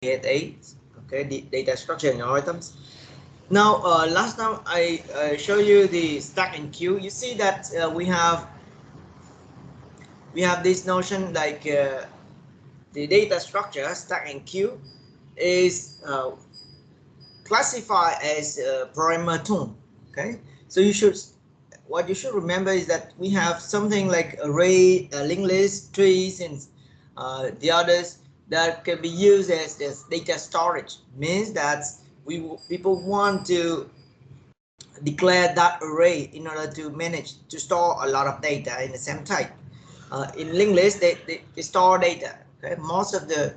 DSA, okay, the data structure and algorithms. Now, last time I show you the stack and queue. You see that we have this notion like the data structure stack and queue is classified as parameter tone. Okay, so what you should remember is that we have something like array, linked list, trees, and the others that can be used as data storage. Means that people want to declare that array in order to manage to store a lot of data in the same type. In linked list, they store data. Okay, most of the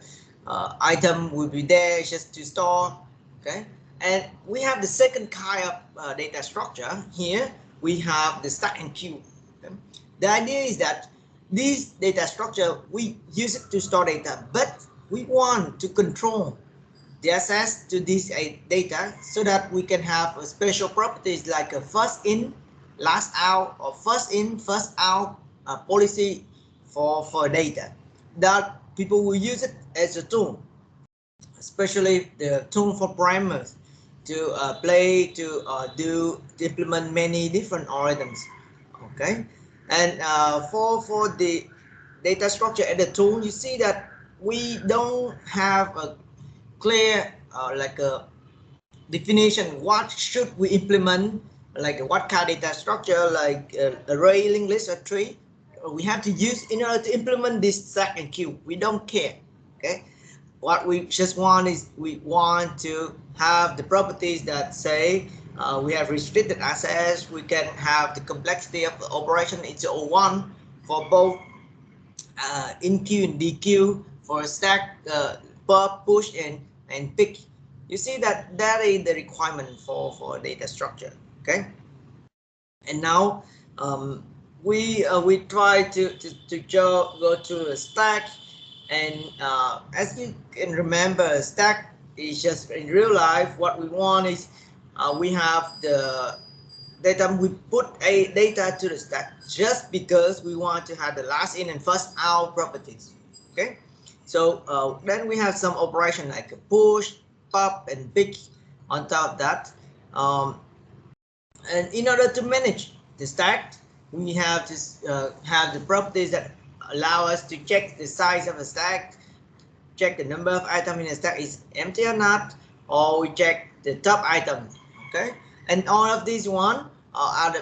item will be there just to store. Okay, and we have the second kind of data structure here. We have the stack and queue. Okay? The idea is that this data structure, we use it to store data, but we want to control the access to this data so that we can have a special properties like a first in, last out, or first in, first out policy for data. That people will use it as a tool, especially the tool for parameters to to implement many different algorithms. Okay, and for the data structure as a tool, you see that we don't have a clear like a definition what should we implement, like what kind of data structure, like array, linked list, or tree we have to use in order to implement this stack and queue. We don't care. Okay, what we just want is we want to have the properties that say we have restricted access. We can have the complexity of the operation it's 1 for both in queue and DQ, for stack, pop, push, and pick. You see that is the requirement for data structure. Okay, and now we try to go to a stack. And as you can remember, stack is just in real life. What we want is we have the data. We put a data to the stack just because we want to have the last in and first out properties. Okay, so then we have some operation like a push, pop, and pick on top of that. And in order to manage the stack, we have to have the properties that allow us to check the size of the stack, check the number of items in the stack is empty or not, or we check the top item. Okay, and all of these are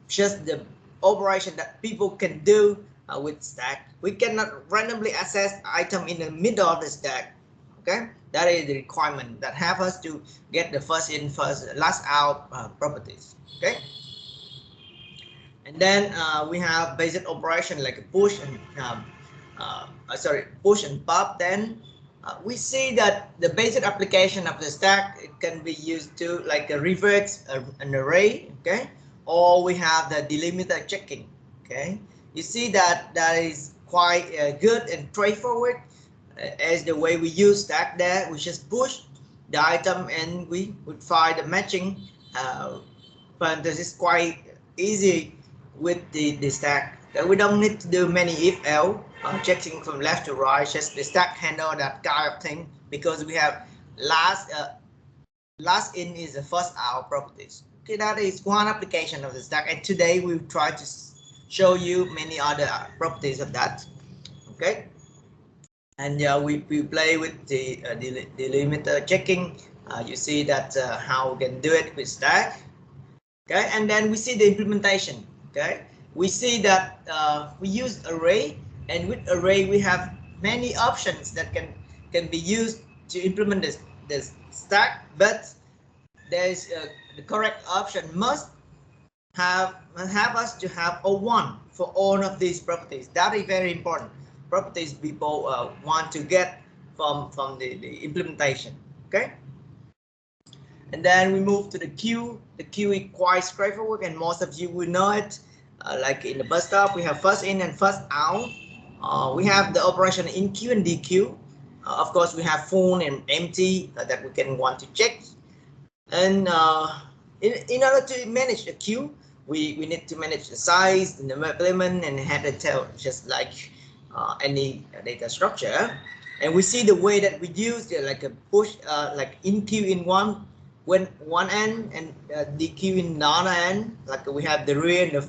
just the operation that people can do with stack. We cannot randomly access item in the middle of the stack. Okay, that is the requirement that help us to get the first in, first last out properties. Okay. And then we have basic operation like a push and push and pop. Then we see that the basic application of the stack, it can be used to like a reverse an array. Okay, or we have the delimiter checking. Okay, you see that is quite good and straightforward as the way we use stack. There we just push the item and we would find the matching but this is quite easy with the stack. That we don't need to do many if else checking from left to right. Just the stack handle that kind of thing because we have last in is the first out properties. Okay, that is one application of the stack, and today we will try to show you many other properties of that. Okay, and we play with the delimiter checking. You see that how we can do it with stack. Okay, and then we see the implementation. Okay, we see that we use array, and with array we have many options that can be used to implement this stack, but there is the correct option must have us to have a 1 for all of these properties. That is very important properties people want to get from the implementation. Okay, and then we move to the queue. The queue is quite straightforward, and most of you will know it. Like in the bus stop, we have first in and first out. We have the operation in queue and DQ. Of course, we have full and empty that we can want to check. And in order to manage the queue, we need to manage the size, the number of element, and header tail, just like any data structure. And we see the way that we use it, like a push, like in queue in one end and the queue in the other end. Like we have the rear and the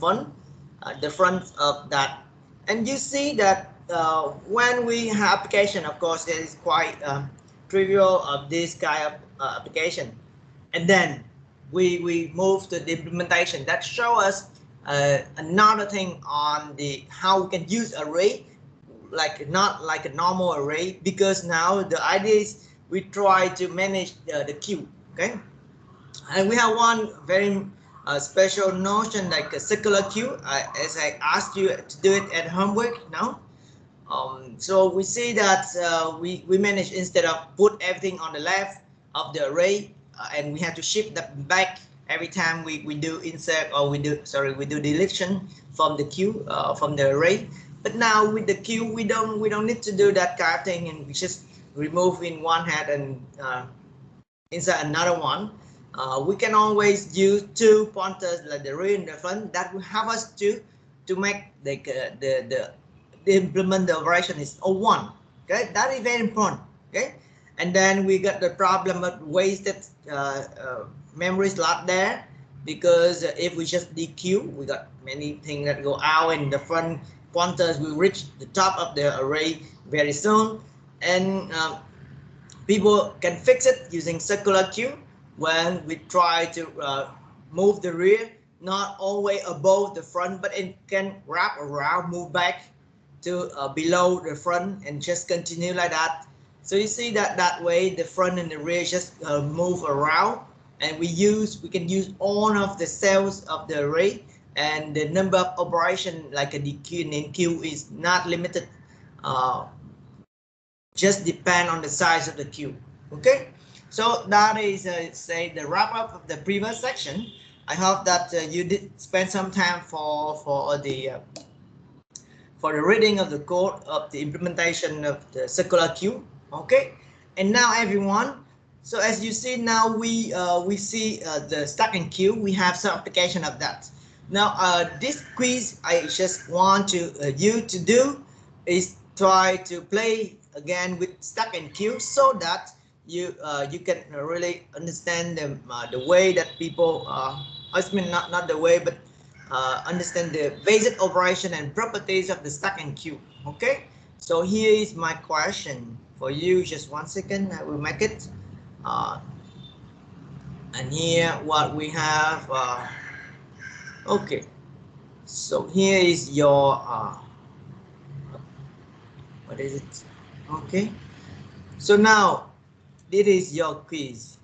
front of that. And you see that when we have application, of course, it is quite trivial of this kind of application. And then we move to the implementation that show us another thing on the how we can use array, like not like a normal array, because now the idea is we try to manage the queue. Okay, and we have one very special notion like a circular queue, as I asked you to do it at homework now. So we see that we manage, instead of put everything on the left of the array, and we have to shift that back every time we do insert, or we do deletion from the queue, from the array. But now with the queue, we don't need to do that kind of thing, and we just remove in one head and insert another one. We can always use two pointers, like the rear and the front, that will help us to make like the implement the operation is O1. Okay, that is very important. Okay, and then we got the problem of wasted memory slot there, because if we just dequeue, we got many things that go out, and the front pointers will reach the top of the array very soon. And people can fix it using circular queue when we try to move the rear not always above the front, but it can wrap around, move back to below the front, and just continue like that. So you see that way the front and the rear just move around, and we can use all of the cells of the array, and the number of operation like a dequeue and enqueue is not limited, just depend on the size of the queue. Okay, so that is say the wrap up of the previous section. I hope that you did spend some time for the reading of the code of the implementation of the circular queue. Okay, and now everyone, so as you see now, we see the stack and queue. We have some application of that. Now this quiz I just want to you to do is try to play again with stack and queue, so that you can really understand the way that people I mean not the way, but understand the basic operation and properties of the stack and queue. Okay, so here is my question for you. Just 1 second, I will make it. And here what we have. Okay, so here is your what is it? Okay, so now this is your quiz.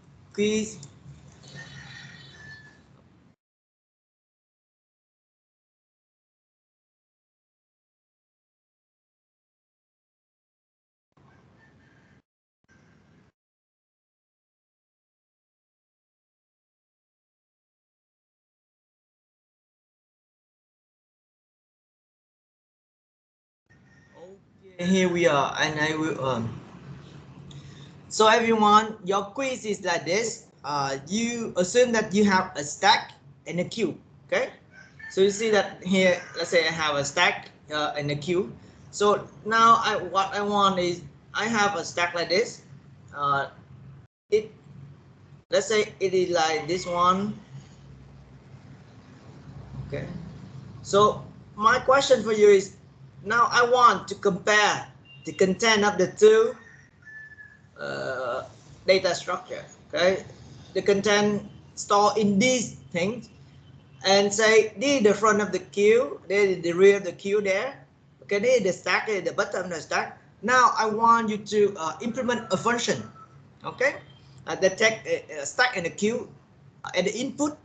Okay, here we are, and I will so everyone, your quiz is like this. You assume that you have a stack and a queue. Okay, so you see that here, let's say I have a stack and a queue. So now what I want is, I have a stack like this. Let's say it is like this one. Okay, so my question for you is, now I want to compare the content of the two data structure. Okay, the content stored in these things, and say this is the front of the queue, this is the rear of the queue there. Okay, this is the stack, this is the bottom of the stack. Now I want you to implement a function. Okay, that take a stack and a queue at the input,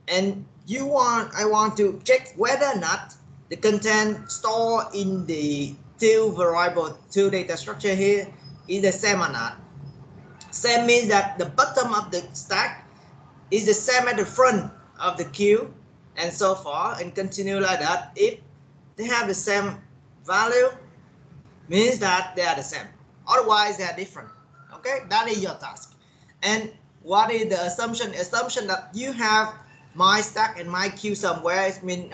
and I want to check whether or not the content stored in the two variable, two data structure here is the same or not. Same means that the bottom of the stack is the same at the front of the queue, and so far, and continue like that. If they have the same value, means that they are the same. Otherwise, they are different. Okay, that is your task. And what is the assumption? Assumption that you have my stack and my queue somewhere. It means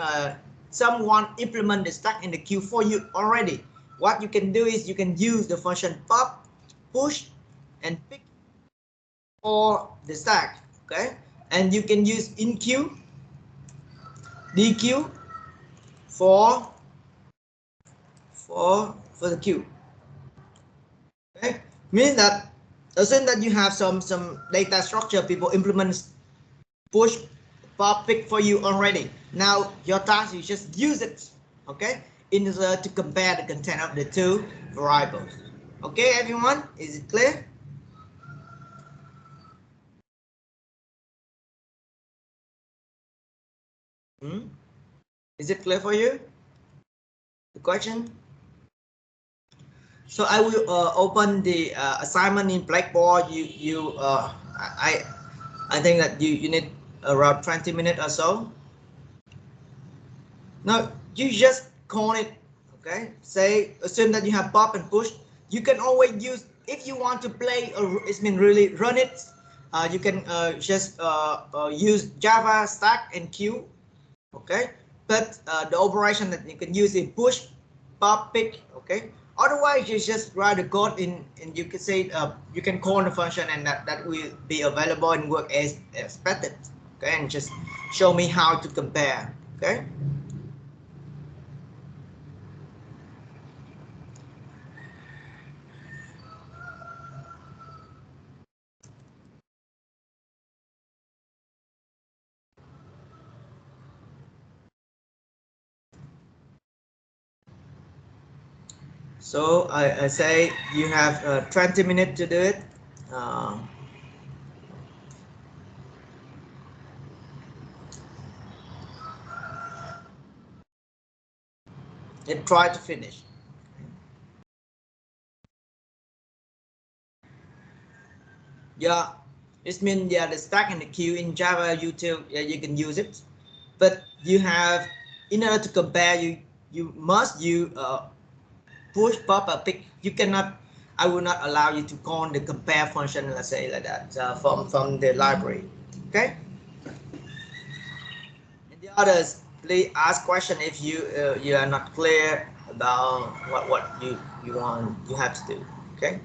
someone implement the stack in the queue for you already. what you can do is you can use the function pop, push, and pick, or the stack. Okay, and you can use enqueue, dequeue for the queue. Okay, means that assume that you have some data structure people implement push, pop, pick for you already. Now your task is just use it, okay, in order to compare the content of the two variables. Okay, everyone, is it clear? Is it clear for you? The question? So I will open the assignment in Blackboard. I think that you need around 20 minutes or so. Now you just call it, okay? Say, assume that you have pop and push. You can always use, if you want to play or it's been really run it, you can just use Java stack and queue, okay? But the operation that you can use is push, pop, pick, okay? Otherwise, you just write the code in, and you can say you can call the function, and that will be available and work as expected. Okay, and just show me how to compare. Okay. So I say you have 20 minutes to do it. And try to finish. Yeah, it means the stack and the queue in Java you can use it, but you have, in order to compare, you must use push, pop, or pick. You cannot. I will not allow you to call the compare function, let's say like that, from the library. Okay. And the others, please ask question if you are not clear about what you have to do. Okay.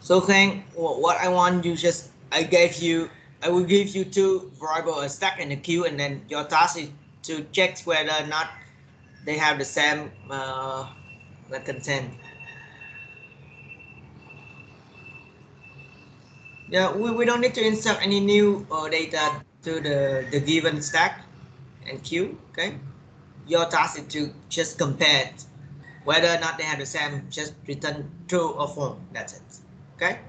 So Khang, what I want you just I will give you two variable, a stack and a queue, and then your task is to check whether or not they have the same the content. Yeah, we don't need to insert any new data to the given stack and queue. Okay, your task is to just compare it, whether or not they have the same. Just return true or false. That's it. Okay.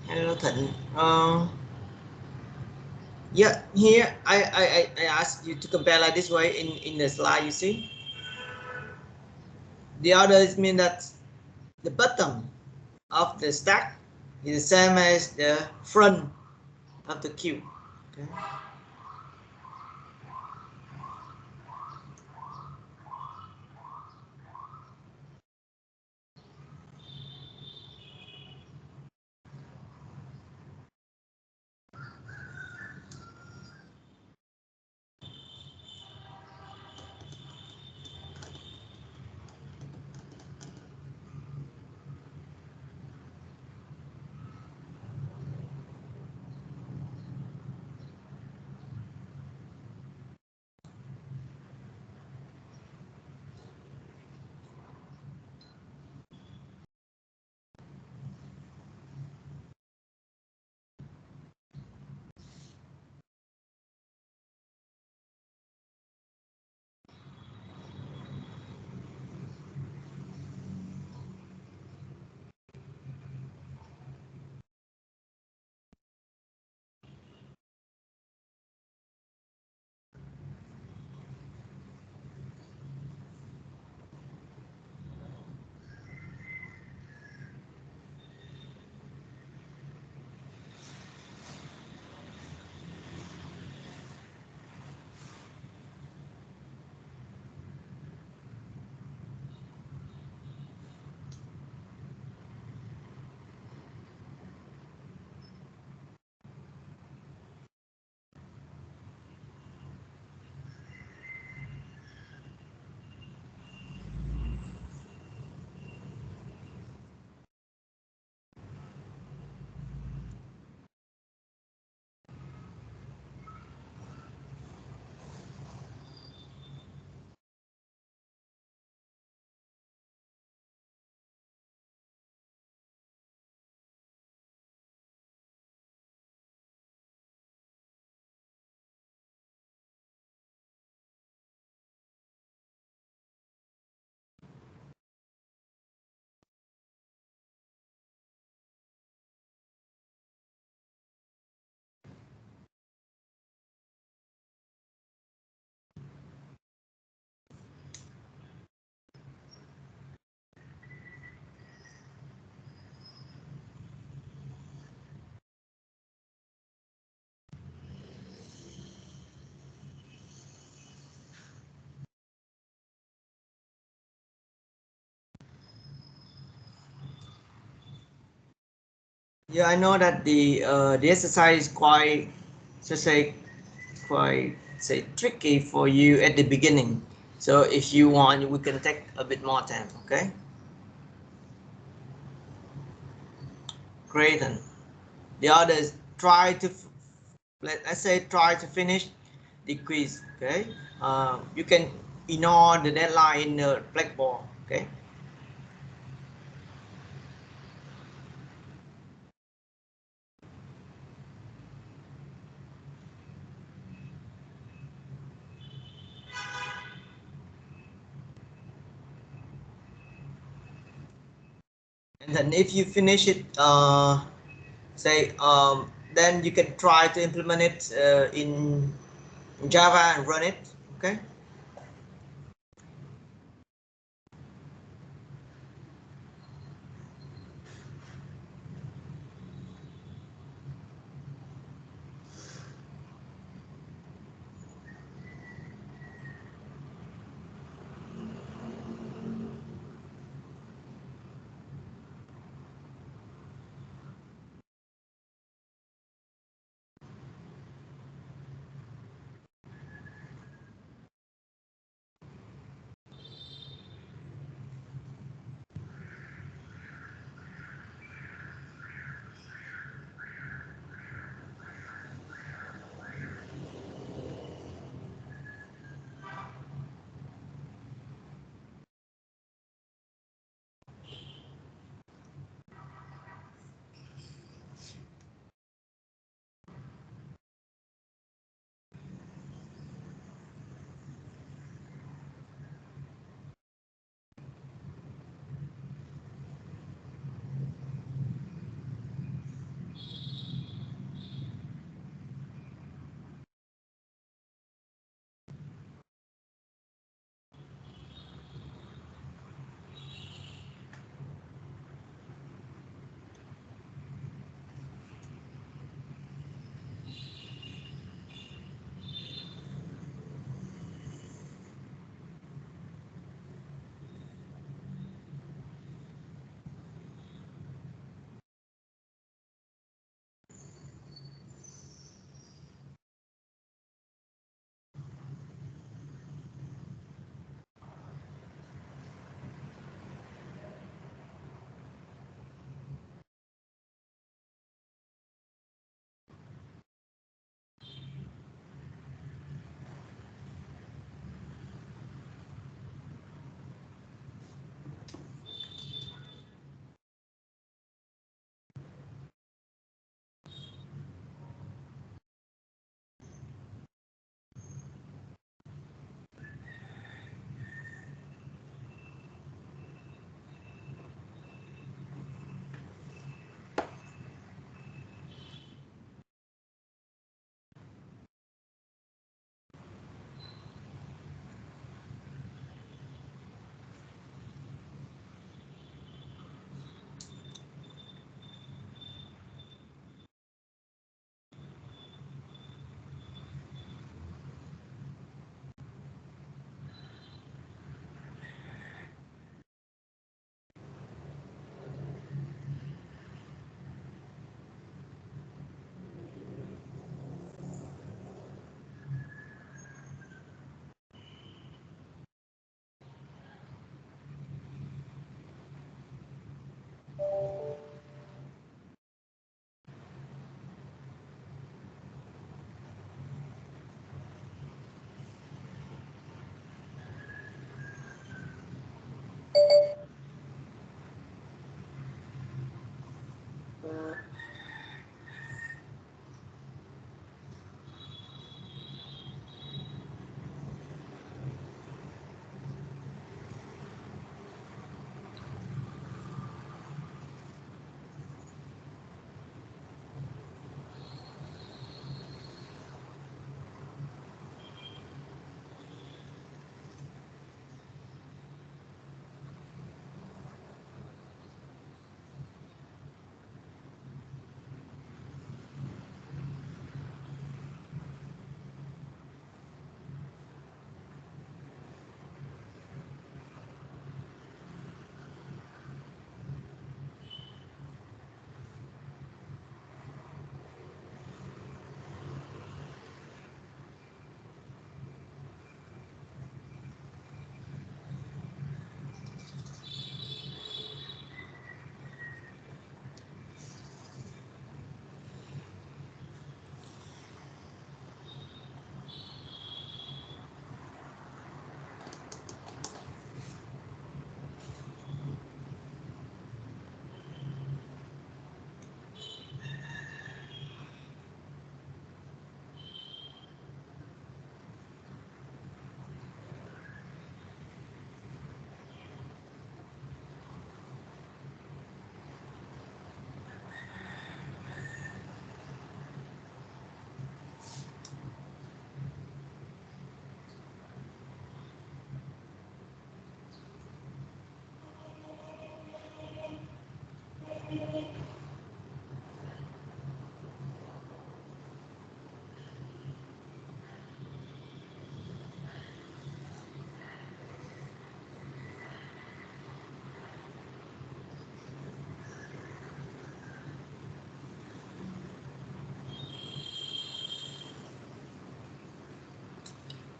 Hello Thịnh. Yeah, here I asked you to compare like this way in the slide. You see, the others mean that the bottom of the stack is the same as the front of the queue. Okay. Yeah, I know that the exercise is quite, so say, quite say tricky for you at the beginning. So if you want, we can take a bit more time. Okay. Great. And the others try to let's say try to finish the quiz. Okay. You can ignore the deadline in the blackboard. Okay. And then if you finish it, say then you can try to implement it in Java and run it. Okay.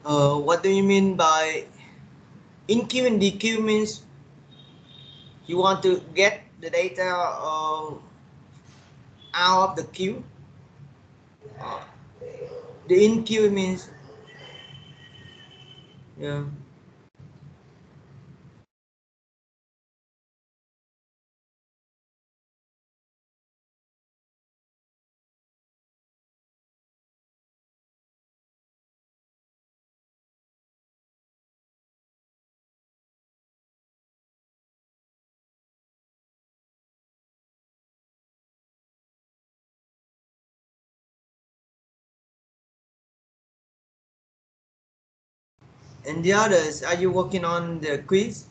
What do you mean by enqueue and dequeue? Means you want to get the data out of the queue. The enqueue means, yeah. And the others, are you working on the quiz?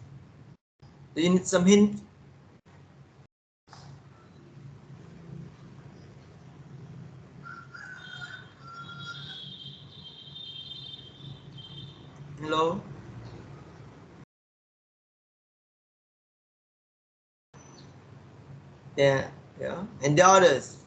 Do you need some hint? Hello? Yeah, yeah. And the others?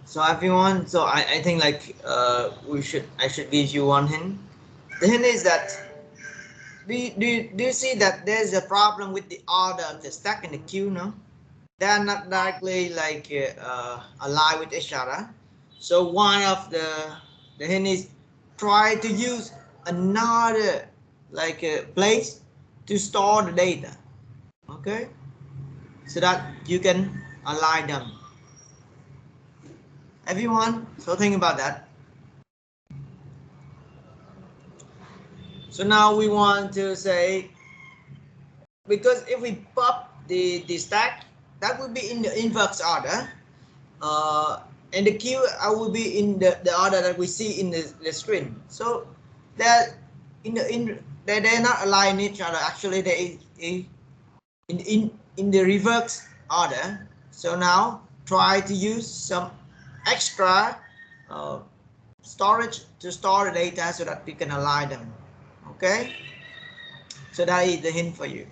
So everyone, so I think like I should give you one hint. The hint is that do you see that there's a problem with the order of the stack and the queue, no? They are not directly like aligned with each other. So one of the hint is try to use another like place to store the data. Okay, so that you can align them. Everyone, so think about that. So now we want to say, because if we pop the stack, that will be in the inverse order, and the queue will be in the order that we see in the screen. So that they're not aligned each other. Actually, they in the reverse order. So now try to use some extra storage to store the data so that we can align them. Okay, so that is the hint for you.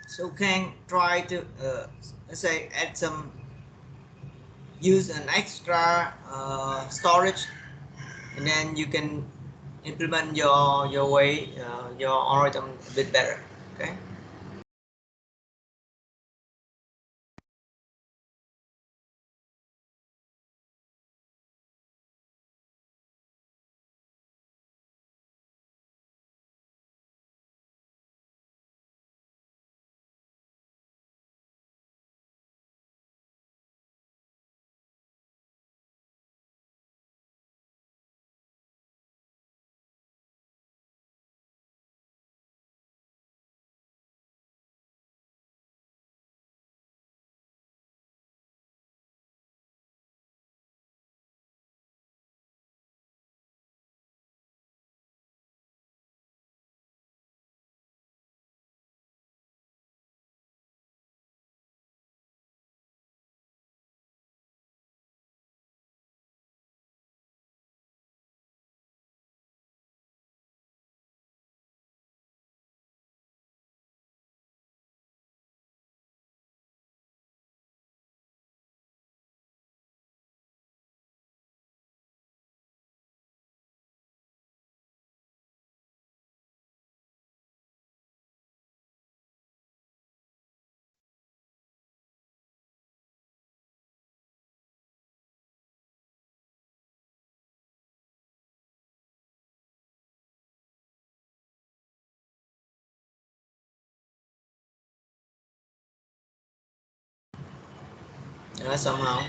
So can try to let's say add some, use an extra storage, and then you can implement your way your algorithm a bit better. Okay. somehow.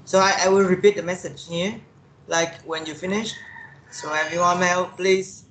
So I will repeat the message here, like when you finish. So everyone, may please.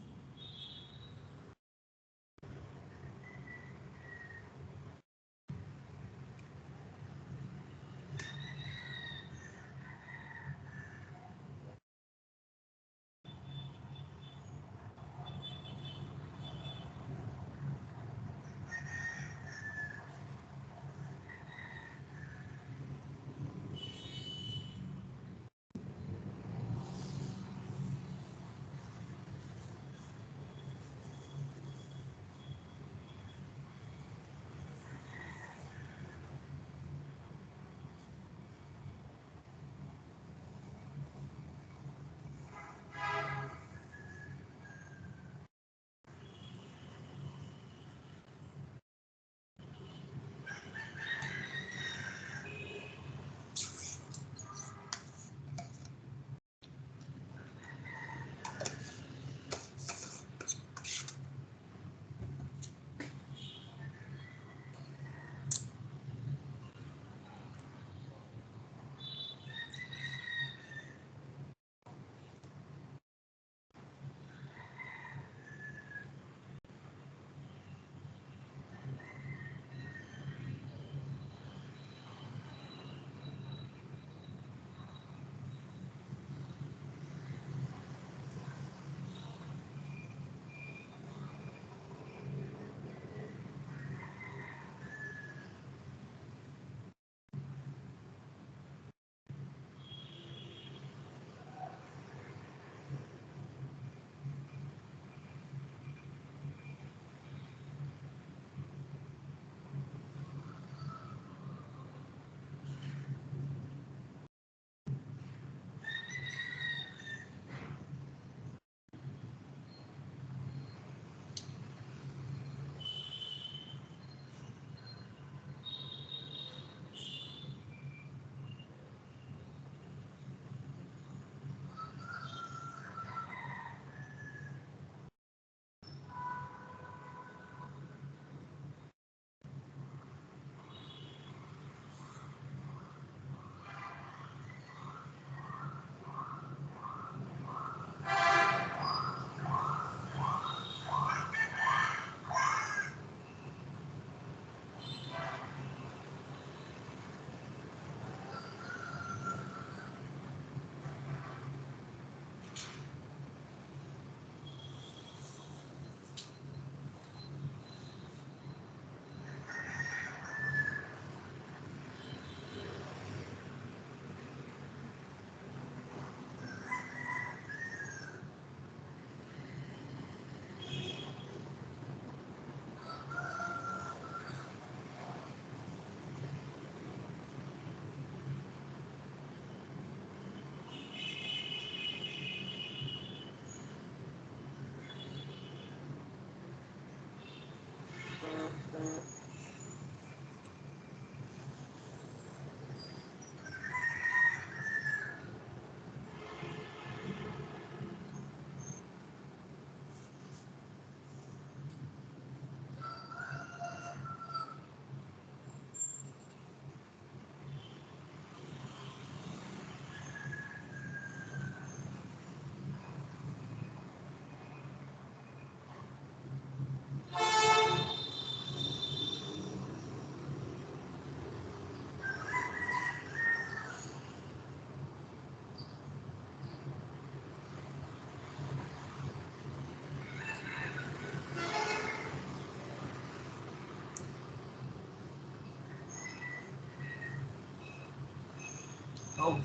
Okay.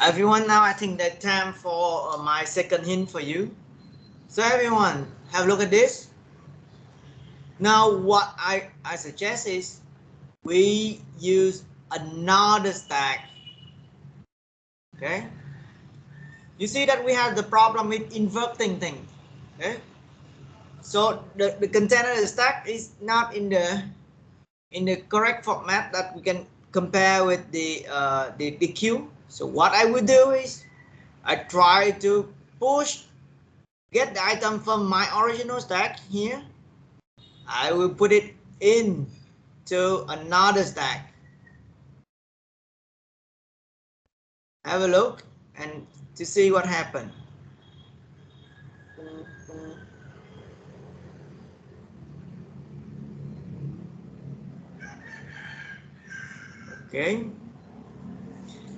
Everyone, now I think that time for my second hint for you. So everyone, have a look at this. Now what I suggest is we use another stack. Okay. You see that we have the problem with inverting things. Okay. So the content of the stack is not in the correct format that we can compare with the queue. So what I would do is I try to get the item from my original stack here. I will put it into another stack. Have a look and to see what happened. Okay.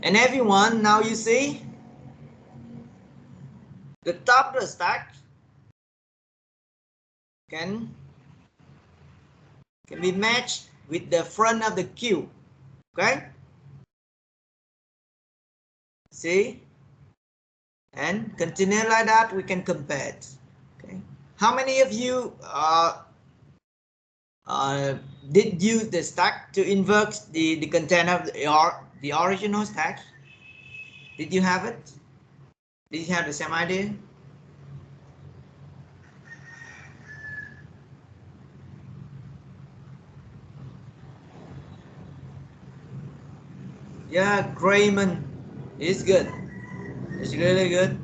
And everyone, now you see the top of the stack can be matched with the front of the queue. Okay. See? And continue like that, we can compare it. Okay. How many of you did use the stack to invert the content of the original stack? Did you have it? Did you have the same idea? Yeah, Grayman is good. It's really good.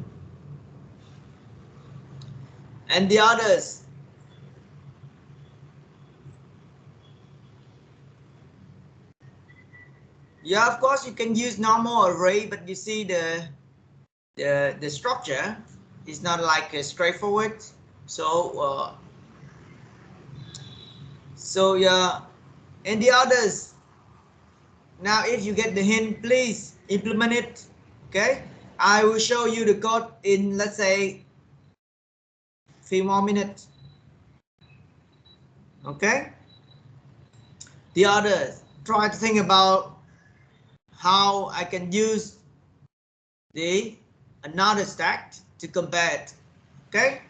And the others? Yeah, of course you can use normal array, but you see the structure is not like straightforward. So yeah, and the others. Now, if you get the hint, please implement it. Okay, I will show you the code in, let's say, few more minutes. Okay. The others, try to think about how I can use the another stack to compare it. Okay.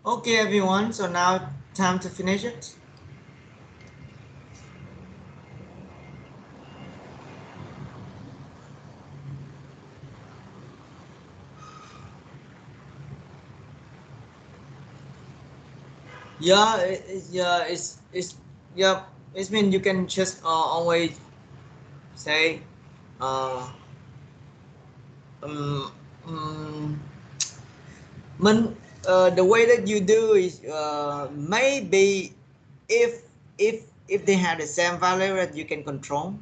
Okay, everyone. So now time to finish it. Yeah, yeah, it's yeah. It means you can just always say uh, um, um, Minh, the way that you do is maybe if if they have the same value that you can control,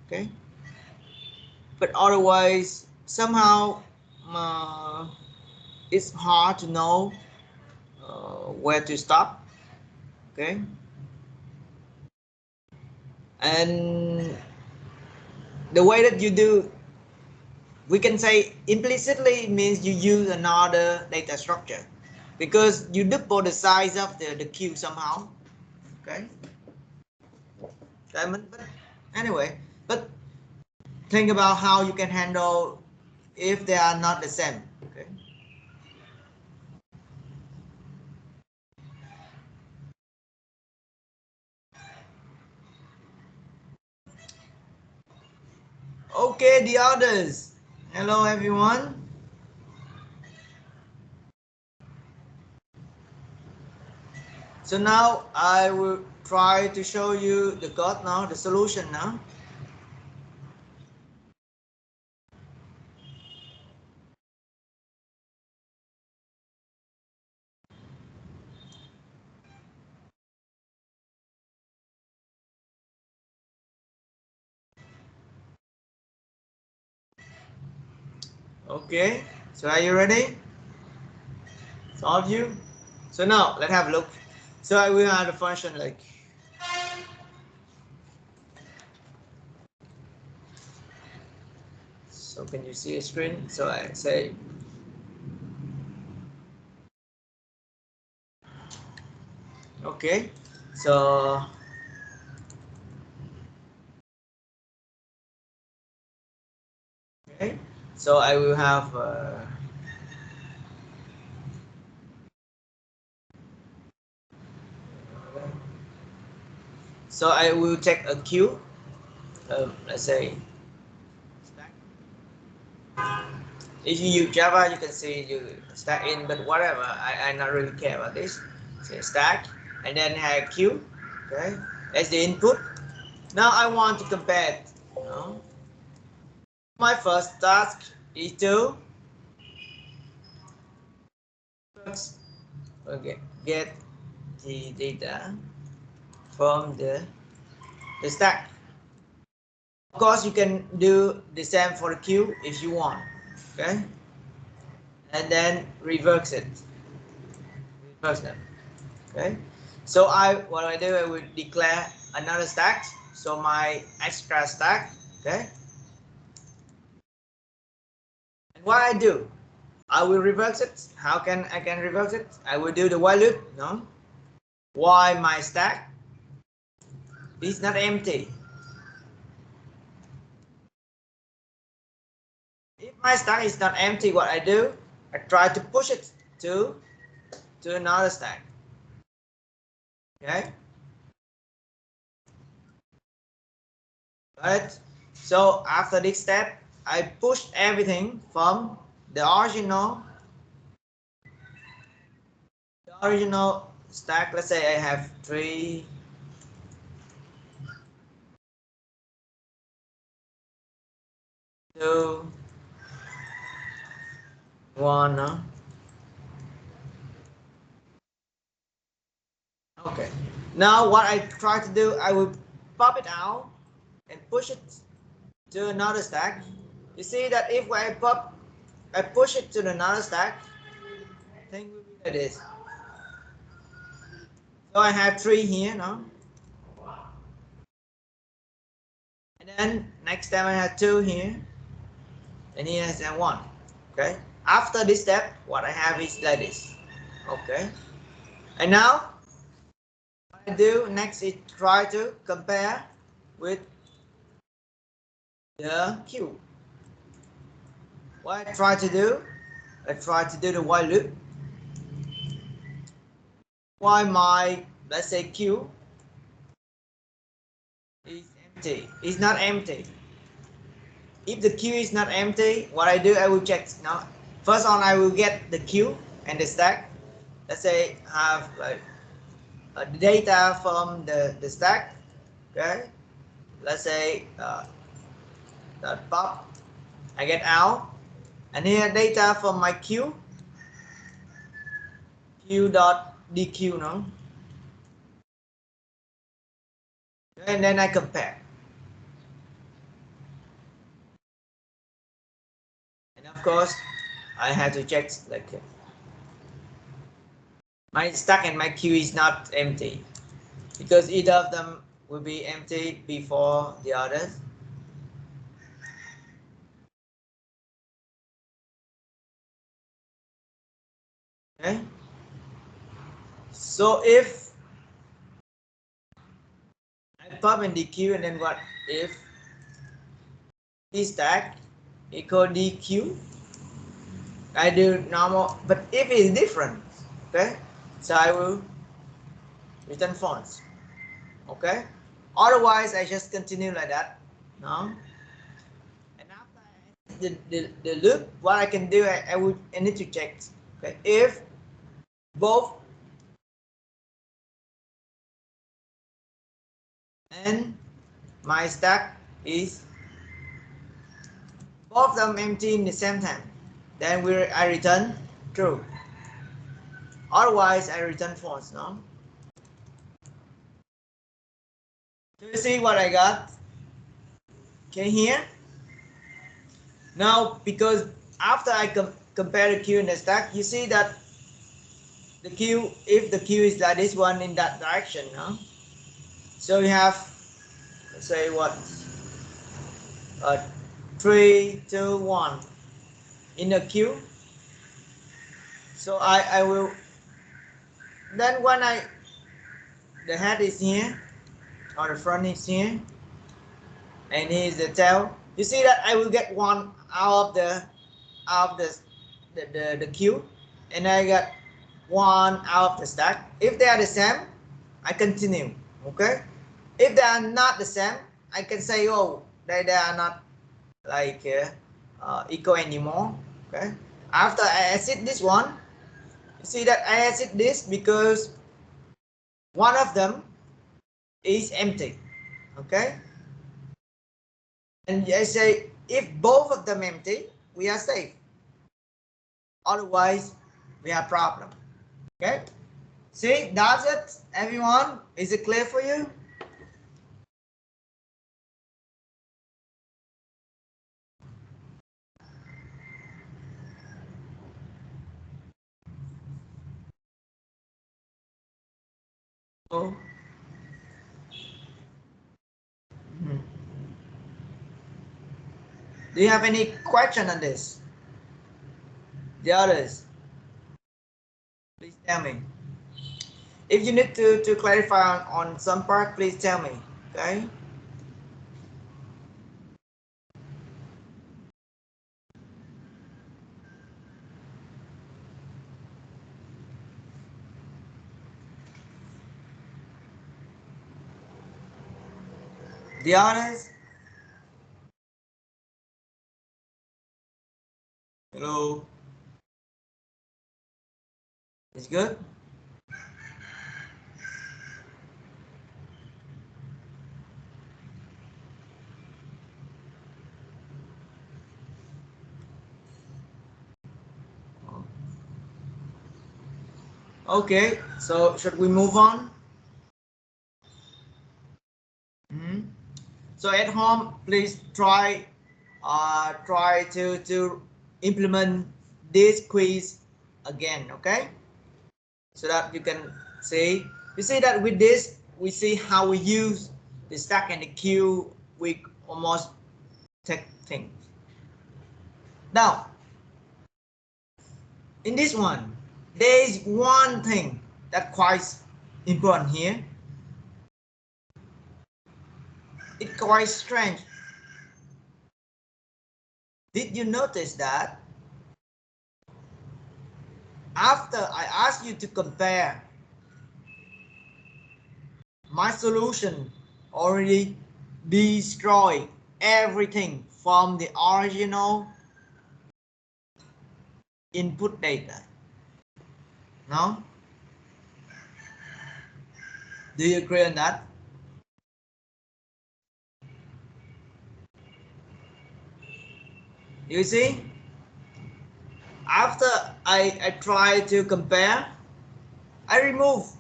okay, but otherwise somehow uh, it's hard to know where to stop, okay, and the way that you do, we can say implicitly means you use another data structure because you double the size of the queue somehow, okay. But anyway, but think about how you can handle if they are not the same, okay. Okay, the others, hello everyone. So now I will try to show you the code now, the solution now. Okay, so are you ready? So all of you. So now let's have a look. So I will have a function like, so can you see a screen? So I say, okay, so okay, so I will have so I will take a queue, let's say stack. If you use Java, you can see you stack in, but whatever, I not really care about this. Say stack, and then have queue, okay, that's the input. Now I want to compare it, you know. My first task is to first, okay, get the data from the stack. Of course, you can do the same for the queue if you want, okay, and then reverse it, reverse them, okay. So what I do, I will declare another stack, so my extra stack, okay. And what I do, I will reverse it. How can I can reverse it? I will do the while loop, no, while my stack is not empty. If my stack is not empty, what I do, I try to push it to another stack, okay. Right. So after this step, I push everything from the original stack. Let's say I have 3, 2, 1. No? Okay. Now what I try to do, I will pop it out and push it to another stack. You see that if I push it to another stack, thing will be like this. So I have 3 here now. And then next time I have 2 here. And here is 1. Okay. After this step, what I have is like this. Okay. And now what I do next is try to compare with the queue. What I try to do the while loop. why my, let's say, queue is empty. It's not empty. If the queue is not empty, what I do, I will check. Now, first on, I will get the queue and the stack. Let's say I have like the data from the stack. Okay, let's say dot pop. I get out, and here data from my queue. Queue dot dq, no, and then I compare. And of course, I have to check like my stack and my queue is not empty, because either of them will be empty before the others. Okay. So if I pop in dq, and then what if d stack equal dq? I do normal, but if it's different, okay, so I will return false. Okay, otherwise I just continue like that. No, and after the loop, what I can do, I need to check. Okay, if both and my stack is both of them empty in the same time, then I return true. Otherwise I return false. No, do you see what I got? Okay, here now, because after I compare the queue and the stack, you see that the queue, if the queue is like this one in that direction, no? So you have, let's say what, 3, 2, 1 in the queue. So I will, then when the head is here, or the front is here, and here is the tail, you see that I will get one out of the queue, and I got one out of the stack. If they are the same, I continue. Okay, if they are not the same, I can say, oh, they are not like equal anymore. Okay, after I exit this one, you see that I exit this because one of them is empty. Okay, and I say if both of them empty, we are safe. Otherwise, we have problem. Okay, see, that's it, everyone. Is it clear for you? Oh. Do you have any question on this? The others, please tell me. If you need to clarify on some part, please tell me. Okay. The others. Hello. It's good. Okay, so should we move on? So at home, please try to implement this quiz again, okay? So that you can see. You see that with this, we see how we use the stack and the queue. We almost take things. Now, in this one, there is one thing that's quite important here. It's quite strange. Did you notice that after I asked you to compare my solution already destroy everything from the original input data. No? Do you agree on that? You see, after I try to compare, I remove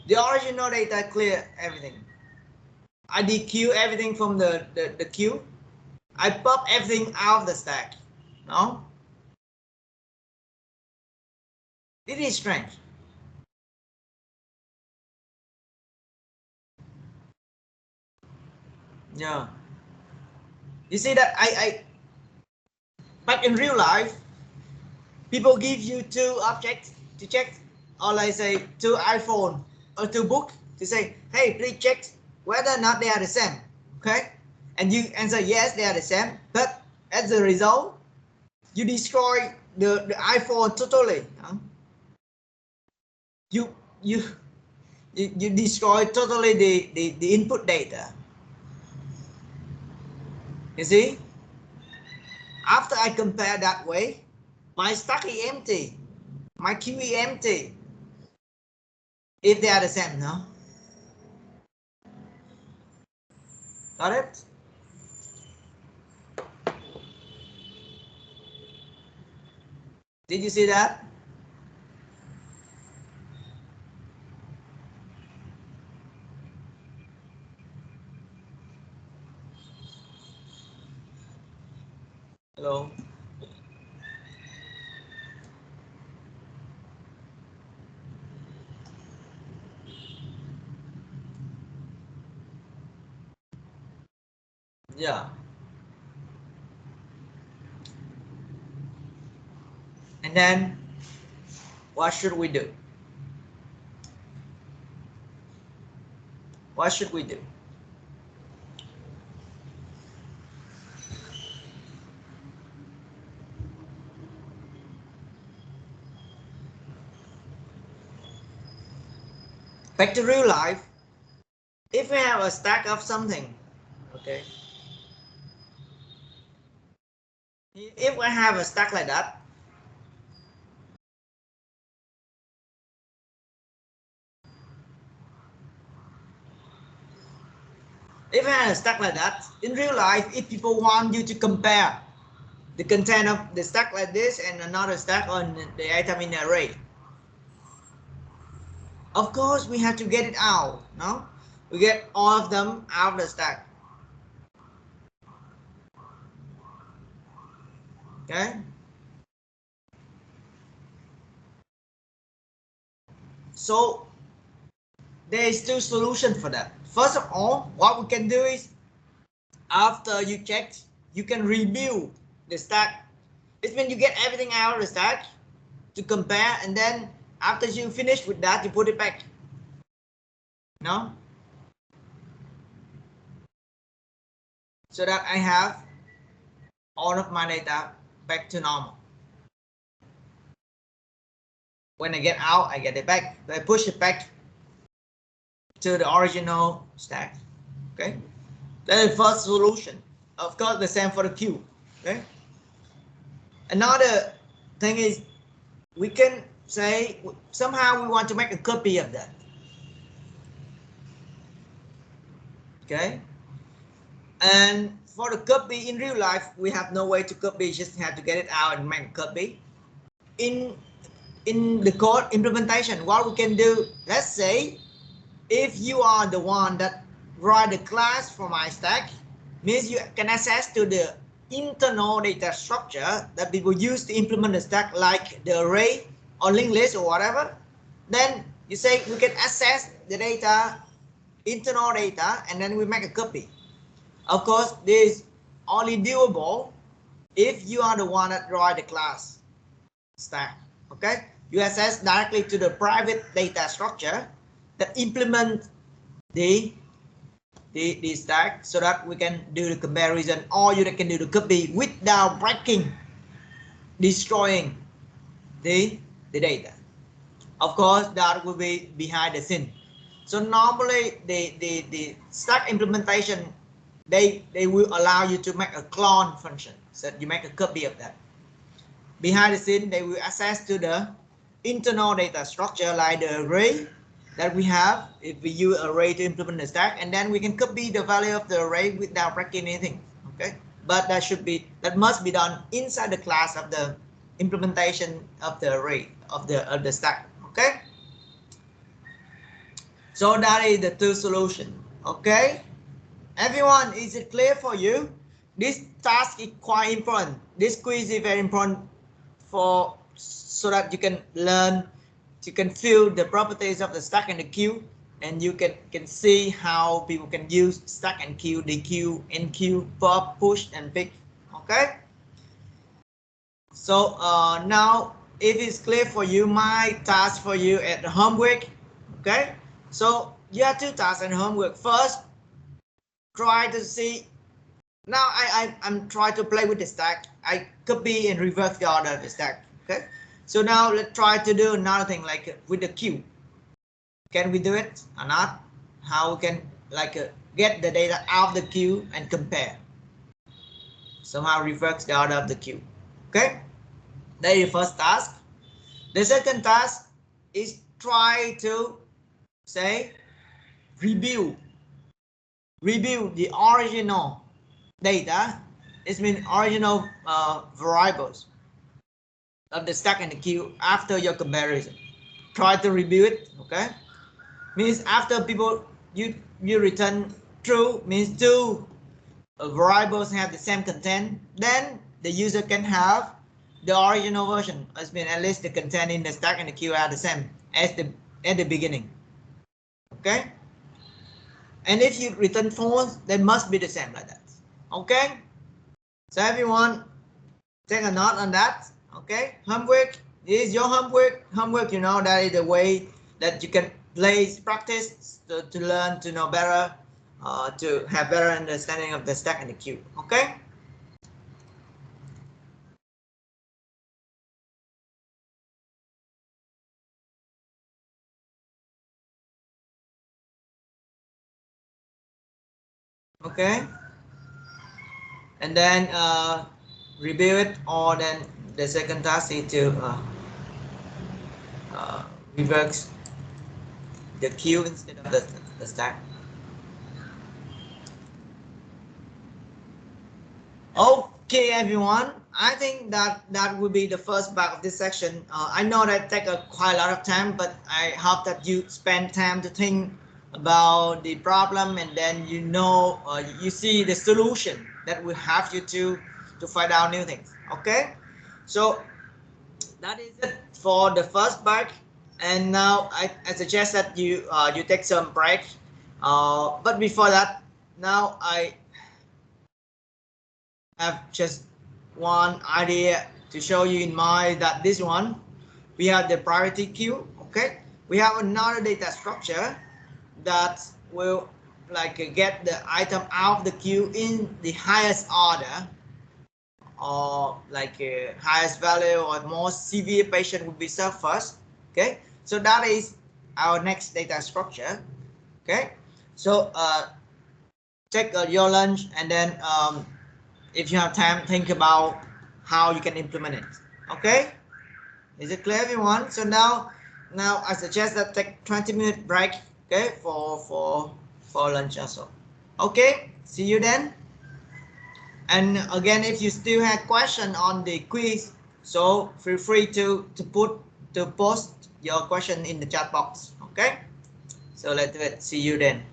the original data, clear everything. I dequeue everything from the queue. I pop everything out of the stack. No? It is strange. Yeah. You see that but in real life, people give you two objects to check, or like say two iPhone or two book to say, hey, please check whether or not they are the same. Okay? And you answer yes, they are the same. But as a result, you destroy the iPhone totally. Huh? You destroy totally the input data. You see? After I compare that way, my stack is empty, my queue is empty. If they are the same, no? Got it? Did you see that? Hello? Yeah. And then what should we do? What should we do? Back to real life. If we have a stack of something, okay. If I have a stack like that, if I have a stack like that, in real life, if people want you to compare the content of the stack like this and another stack on the item in the array, of course we have to get it out, no? We get all of them out of the stack. Okay? So there is two solutions for that. First of all, what we can do is, after you check, you can rebuild the stack. It means you get everything out of the stack to compare, and then after you finish with that, you put it back. No? So that I have all of my data back to normal. When I get out, I get it back. So I push it back to the original stack. Okay? That is the first solution. Of course, the same for the queue. Okay? Another thing is, we can say somehow we want to make a copy of that. Okay? And for the copy in real life, we have no way to copy, just have to get it out and make a copy. In the code implementation, what we can do, let's say, if you are the one that write the class for my stack, means you can access to the internal data structure that people use to implement the stack, like the array or linked list or whatever. Then you say we can access the data, internal data, and then we make a copy. Of course, this is only doable if you are the one that write the class stack. Okay, you access directly to the private data structure that implement the stack, so that we can do the comparison, or you can do the copy without breaking, destroying the data. Of course, that will be behind the scene. So normally the stack implementation, they will allow you to make a clone function. So you make a copy of that. Behind the scene, they will access to the internal data structure like the array that we have. If we use array to implement the stack, and then we can copy the value of the array without breaking anything. Okay, but that must be done inside the class of the implementation of the array of the stack. Okay, so that is the two solution. Okay, everyone, is it clear for you? This task is quite important. This quiz is very important for so that you can learn, you can feel the properties of the stack and the queue, and you can see how people can use stack and queue, dequeue, enqueue, pop, push, and pick. Okay. So now, if it's clear for you, my task for you at the homework. Okay. So you have two tasks in homework. First, try to see. Now I'm trying to play with the stack. I copy and reverse the order of the stack. Okay. So now let's try to do another thing like with the queue. Can we do it or not? How we can get the data out of the queue and compare. Somehow reverse the order of the queue. Okay. That is the first task. The second task is try to say review the original data. It means original variables of the stack and the queue after your comparison. Try to review it. Okay, means after people you return true, means two variables have the same content, then the user can have the original version. It means at least the content in the stack and the queue are the same as at the beginning. Okay, and if you return false, they must be the same like that. Okay, so everyone take a note on that. Okay, homework, this is your homework. Homework, you know, that is the way that you can practice to learn, to know better, to have better understanding of the stack and the queue. Okay. Okay, and then review it, or then the second task is to reverse the queue instead of the stack. Okay, everyone, I think that will be the first part of this section. I know that take quite a lot of time, but I hope that you spend time to think about the problem, and then you see the solution that will help you to find out new things. Okay, so that is it for the first part, and now I suggest that you take some break, but before that, now I have just one idea to show you in mind. That this one, we have the priority queue. Okay, we have another data structure that will get the item out of the queue in the highest order, or highest value or most severe patient will be served first. Okay, so that is our next data structure. Okay, so take your lunch, and then if you have time, think about how you can implement it. Okay, is it clear, everyone? So now I suggest that take 20-minute break. Okay, for lunch also. Okay, see you then. And again, if you still have question on the quiz, so feel free to post your question in the chat box. Okay, so let's do it. See you then.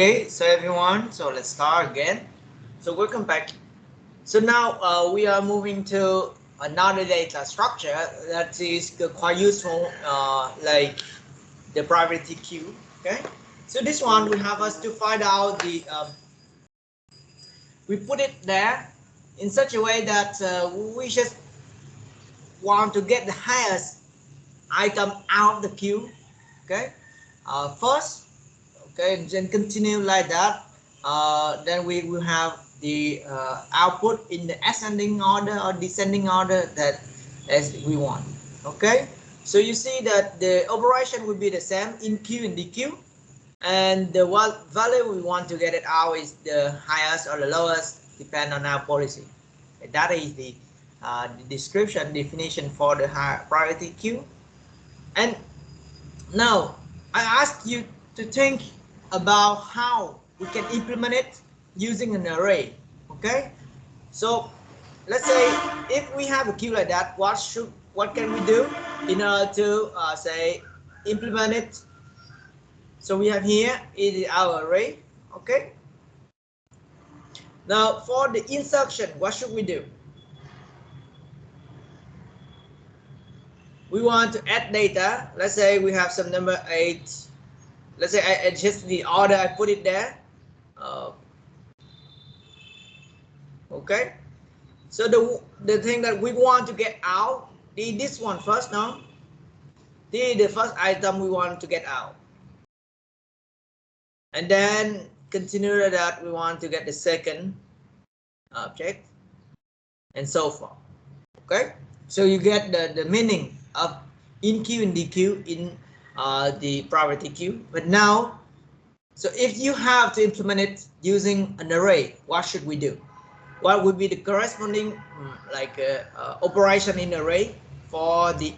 Okay, so everyone, so let's start again. So welcome back. So now we are moving to another data structure that is quite useful, like the priority queue. Okay, so this one will help us to find out the. We put it there in such a way that we just want to get the highest item out of the queue. Okay, first. Okay, and then continue like that. Then we will have the output in the ascending order or descending order that as we want. Okay, so you see that the operation will be the same in Q and DQ, and the value we want to get it out is the highest or the lowest, depend on our policy. That is the description definition for the high priority queue. And now I ask you to think about how we can implement it using an array. Okay, so let's say if we have a queue like that, what can we do in order to say implement it? So we have here is our array. Okay, now for the insertion, what should we do? We want to add data. Let's say we have some number 8. Let's say I adjust the order, I put it there. Okay, so the thing that we want to get out, this one first. Now the first item we want to get out, and then continue that we want to get the second object, and so forth. Okay, so you get the meaning of in Q and DQ in the priority queue. But now, so if you have to implement it using an array, what should we do? What would be the corresponding operation in array for the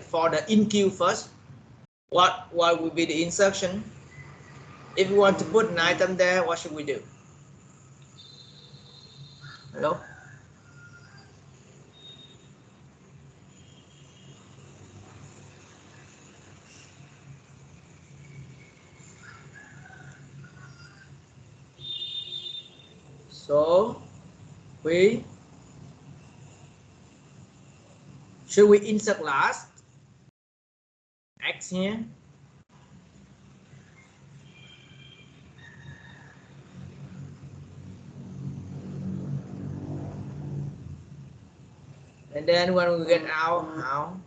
for the in queue first? What would be the insertion? If we want to put an item there, what should we do? Hello? So should we insert last X here? And then when we get out, how?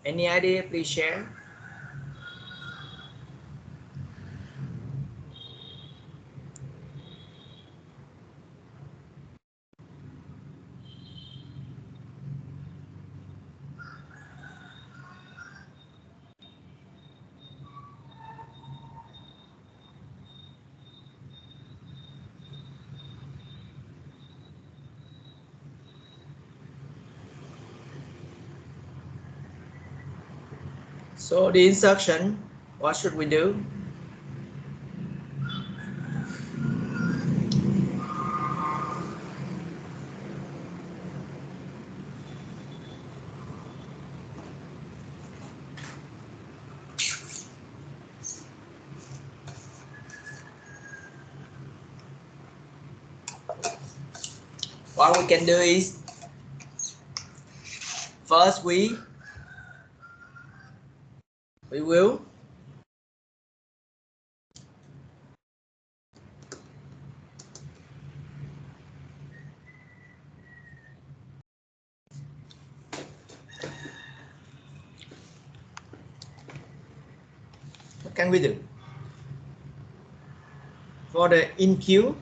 Any idea? Please share. So the instruction, what should we do? What we can do is, first we will what can we do for the in queue?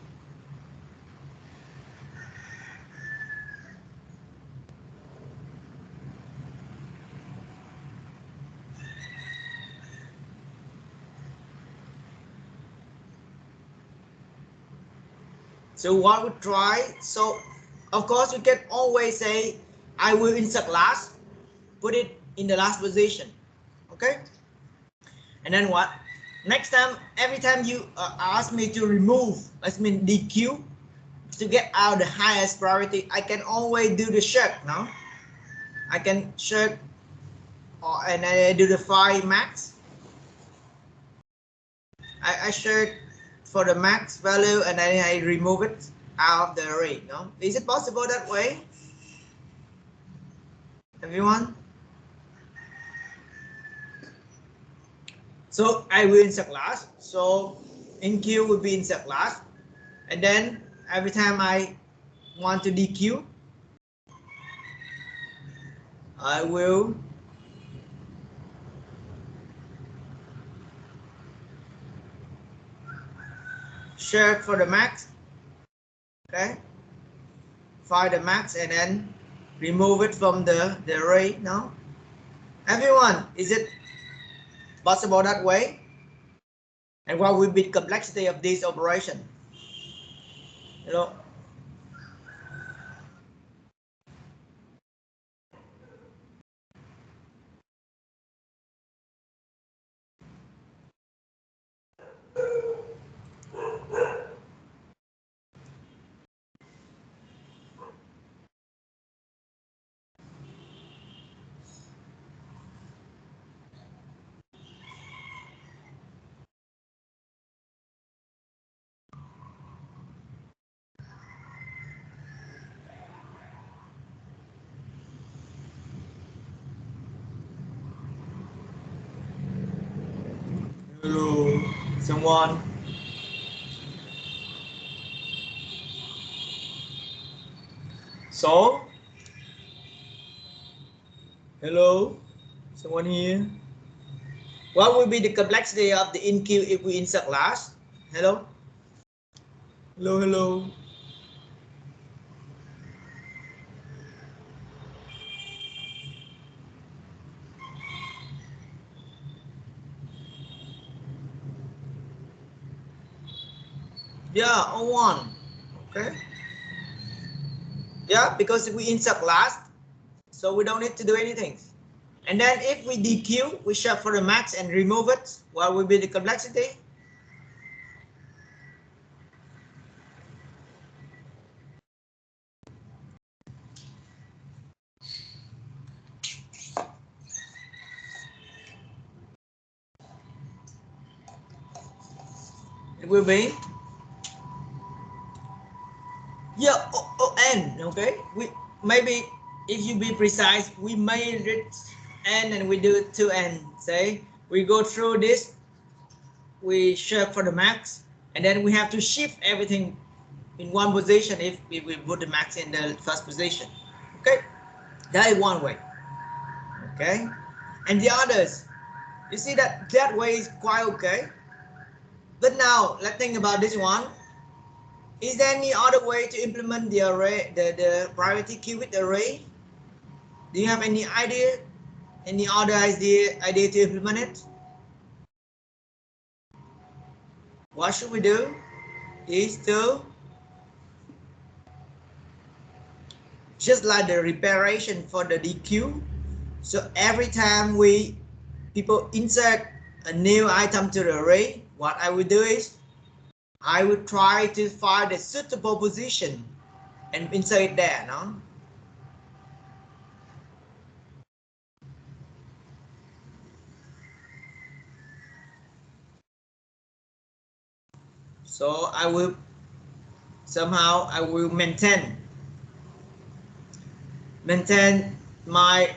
So what we try, so of course you can always say I will insert last, put it in the last position, okay? And then what? Next time, every time you ask me to remove, let's mean DQ, to get out the highest priority, I can always do the check, no? I can check and I do the file max. I check for the max value and then I remove it out of the array, no? Is it possible that way? Everyone? So I will insert last. So in queue will be insert last. And then every time I want to DQ, I will check for the max. Okay. Find the max and then remove it from the array. No? Everyone, is it possible that way? And what will be the complexity of this operation? You know, hello, someone. So, hello, someone here. What will be the complexity of the in queue if we insert last? Hello, hello, hello. Yeah, O1. Okay. Yeah, because we insert last, so we don't need to do anything. And then if we DQ, we check for the max and remove it. What will be the complexity? It will be, yeah, O-N. Okay, we maybe, if you be precise, we made it N and we do 2N. Say we go through this, we check for the max, and then we have to shift everything in one position if we will put the max in the first position. Okay, that is one way. Okay, and the others, you see that way is quite okay. But now let's think about this one. Is there any other way to implement the array, the priority queue with array? Do you have any idea? Any other idea to implement it? What should we do? Is to just like the reparation for the DQ. So every time people insert a new item to the array, what I will do is I will try to find a suitable position and insert it there, no? So I will maintain my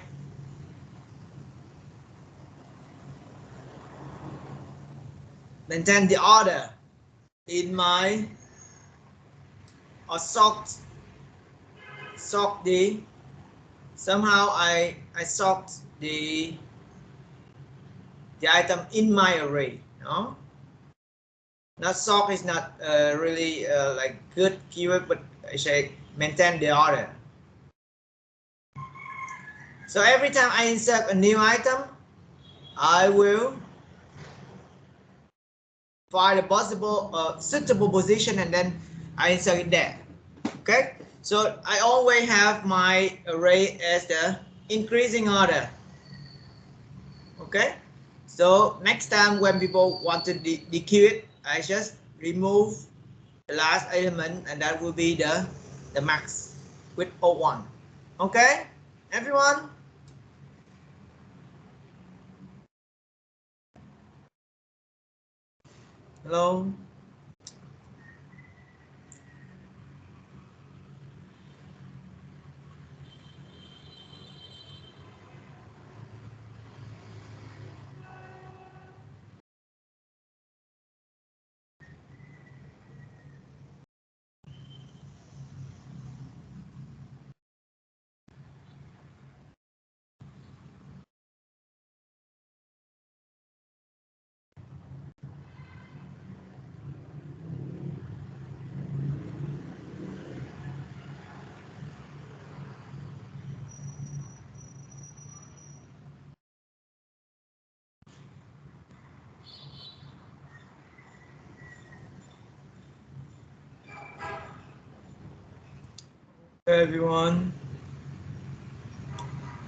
the order in my, or sort the, somehow I sort the item in my array, no? Not sort is not really like good keyword, but I say maintain the order. So every time I insert a new item, I will find a possible suitable position and then I insert it there. Okay, so I always have my array as the increasing order. Okay, so next time when people want to DQ it, I just remove the last element and that will be the max with O1. Okay, everyone? Hello? Everyone.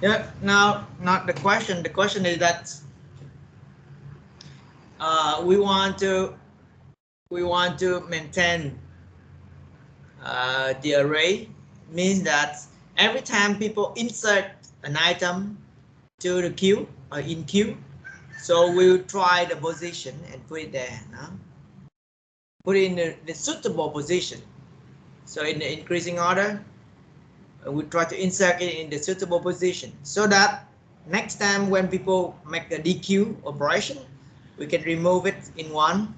Yeah, now not the question. The question is that we want to maintain the array. Means that every time people insert an item to the queue or in queue, so we'll try the position and put it there. No? Put it in the suitable position. So in the increasing order, we try to insert it in the suitable position so that next time when people make the DQ operation, we can remove it in one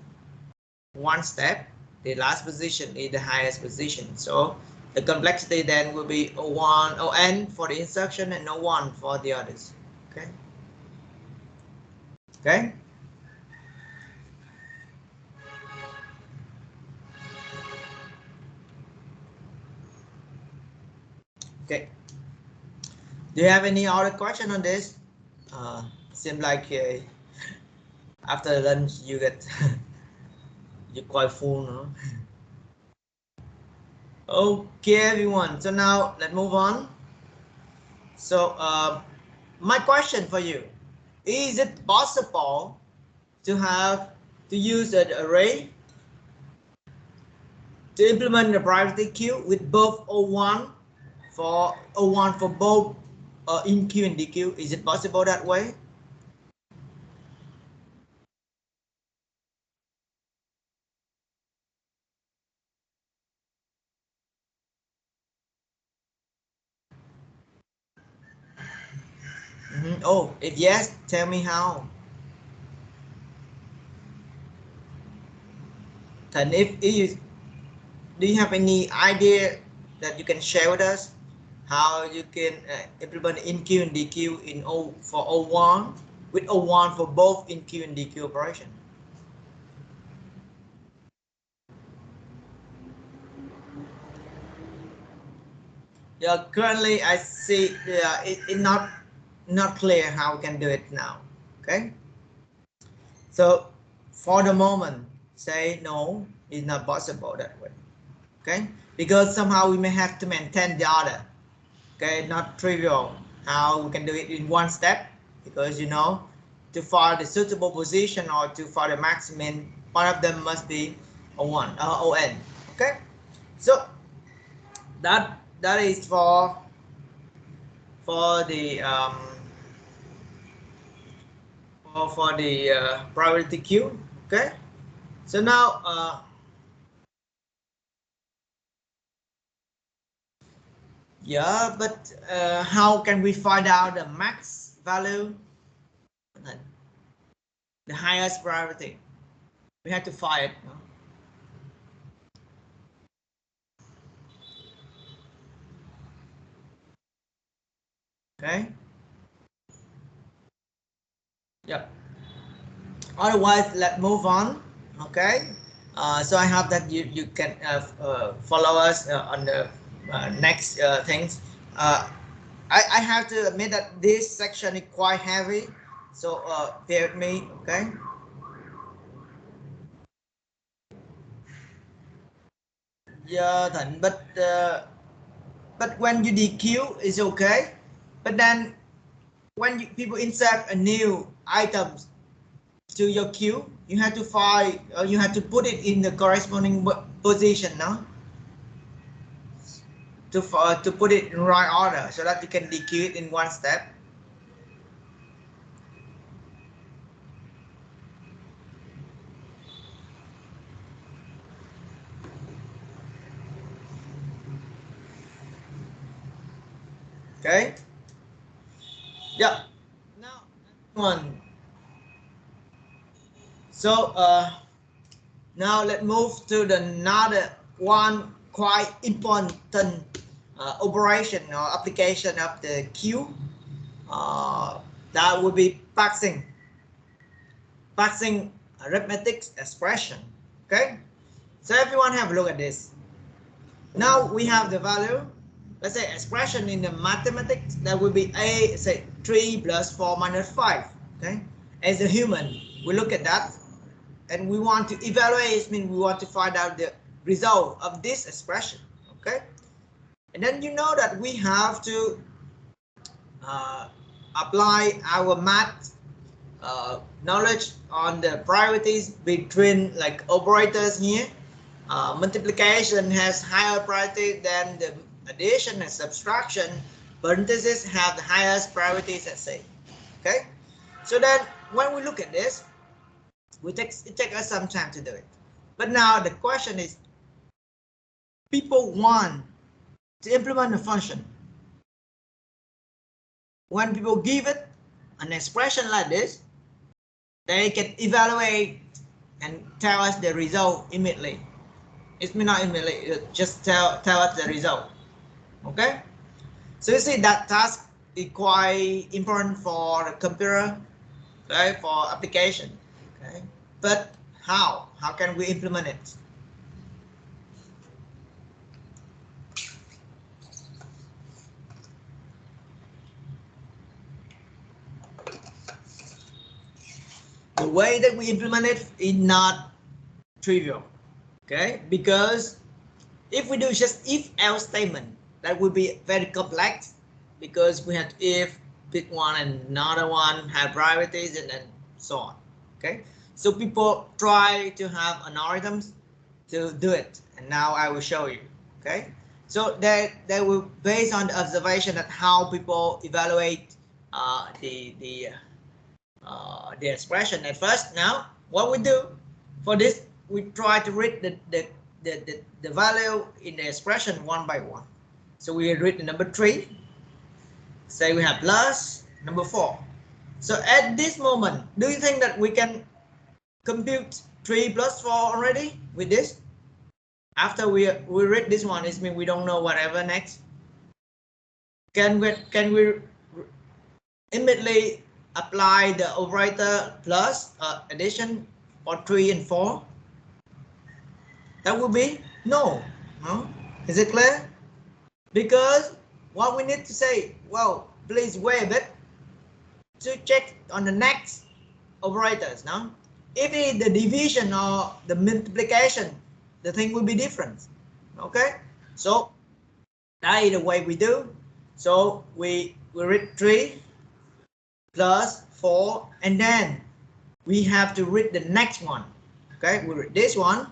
step. The last position is the highest position. So the complexity then will be O1, ON for the insertion and O1 for the others. Okay. Okay. Okay. Do you have any other question on this? Seems like after lunch you get you're quite full, no? Okay, everyone. So now let's move on. So my question for you: is it possible to use an array to implement the priority queue with both O1 for both in queue and DQ? Is it possible that way? Oh, if yes, tell me how. And if you do you have any idea that you can share with us how you can implement in queue and DQ in O for O1 with O1 for both in queue and DQ operation? Yeah, currently I see it not clear how we can do it now. Okay, so for the moment, say no, it's not possible that way. Okay, because somehow we may have to maintain the order. Okay, not trivial how we can do it in one step, because you know, to find the suitable position or to find the maximum, one of them must be O1 or ON. Okay, so that is for the for the priority queue. Okay, so now yeah, but how can we find out the max value, the highest priority? We have to find it. No? Okay, yep. Otherwise, let's move on. Okay, so I hope that you can follow us on the next things. I have to admit that this section is quite heavy, so bear with me. Okay. Yeah, then, but when you DQ is okay, but then when people insert a new items to your queue, you have to find, you have to put it in the corresponding position now to put it in right order so that you can DQ it in one step. Okay. Yeah. Now one. So now let's move to the another one quite important operation or application of the queue. That would be parsing arithmetic expression. Okay, so everyone have a look at this. Now we have the value, let's say expression in the mathematics, that will be a, say 3 plus 4 minus 5. Okay, as a human we look at that and we want to evaluate, it means we want to find out the result of this expression. Okay, and then you know that we have to apply our math knowledge on the priorities between like operators here. Multiplication has higher priority than the addition and subtraction. Parentheses have the highest priorities, let's say. Okay, so then when we look at this, it takes us some time to do it. But now the question is, people want to implement a function. When people give it an expression like this, they can evaluate and tell us the result immediately. It may not immediately, just tell us the result. Okay, so you see that task is quite important for the computer, okay, for application. Okay, but how can we implement it? The way that we implement it is not trivial. Okay, because If we do just if else statement, that would be very complex because we have to if, pick one and another one, have priorities, and then so on. Okay, so people try to have algorithms to do it, and now I will show you. Okay, so they will based on the observation that how people evaluate the expression at first. Now what we do for this, we try to read the value in the expression one by one. So we read the number 3. Say we have plus number 4. So at this moment, do you think that we can compute 3 plus 4 already with this? After we read this one, it means we don't know whatever next. Can we immediately apply the operator plus addition for 3 and 4? That would be no. Is it clear? Because what we need to say, well, please wait a bit to check on the next operators. Now, if it is the division or the multiplication, the thing will be different. Okay, so that is the way we do. So we read 3 plus 4, and then we have to read the next one. Okay, we read this one,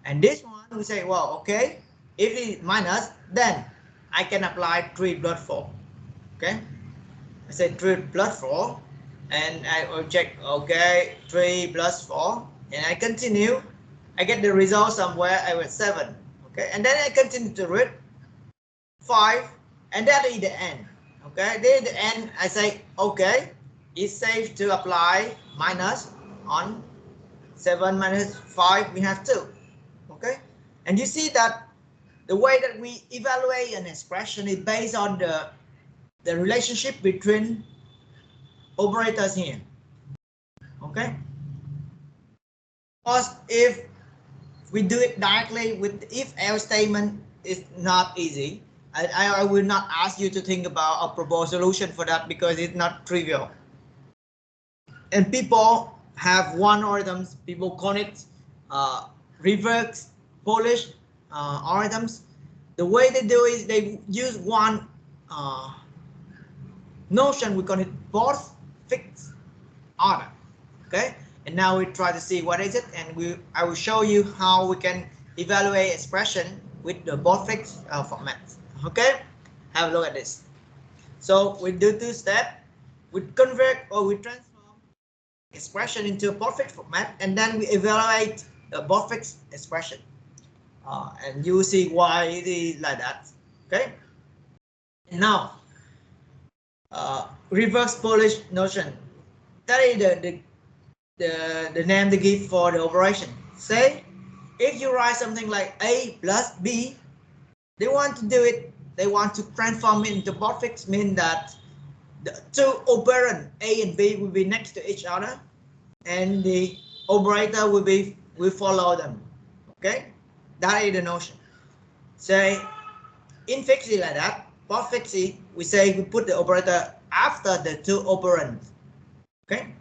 and this one we say, well, okay, if it is minus, then I can apply 3 plus 4. Okay, I say 3 plus 4, and I will check, okay, 3 plus 4, and I continue. I get the result somewhere. I was 7. Okay, and then I continue to read 5, and that is the end. Okay, this is the end. I say, okay, it's safe to apply minus on 7 minus 5. We have 2. Okay, and you see that the way that we evaluate an expression is based on the relationship between operators here. Okay, because if we do it directly with if else statement, it's not easy. I will not ask you to think about a proposed solution for that because it's not trivial. And people have one algorithms. People call it reverse Polish algorithms. The way they do is they use one notion. We call it both fixed order. Okay, and now we try to see what is it, and I will show you how we can evaluate expression with the both fixed format. Okay, have a look at this. So we do 2 steps. We convert or we transform expression into a perfect format, and then we evaluate the perfect expression, and you will see why it is like that. Okay, and now reverse Polish notion. That is the name they give for the operation. Say if you write something like a plus b, they want to do it. They want to transform it into postfix, mean that the 2 operand a and b will be next to each other, and the operator will follow them. Okay, that is the notion. Say in fixie like that, postfixie, we say we put the operator after the 2 operands. Okay.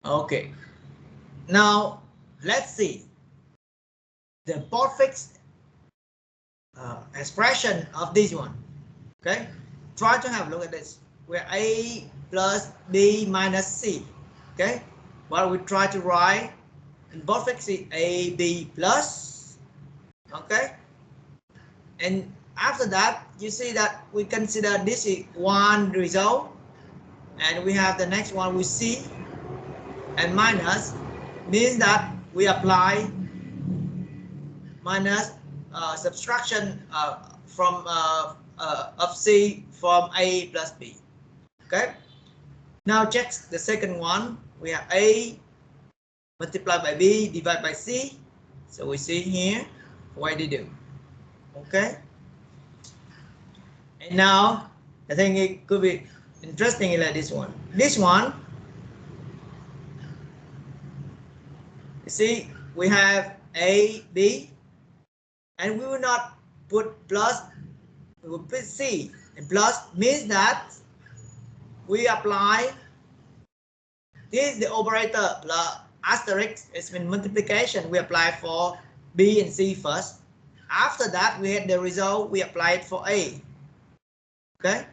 Okay. Now let's see the postfix expression of this one. Okay, try to have a look at this, where a plus b minus c. Okay, well, we try to write in postfix a b plus. Okay, and after that you see that we consider this is one result, and we have the next one with c, and minus means that we apply minus subtraction from of c from a plus b. Okay, now check the second one. We have a multiplied by b divided by c. So we see here what they do. Okay, and now I think it could be interesting like this one. This one, you see we have a b, and we will not put plus, we will put c, and plus means that we apply this is the operator plus asterisk, it's been multiplication we apply for B and C first. After that, we had the result. We apply it for A. Okay.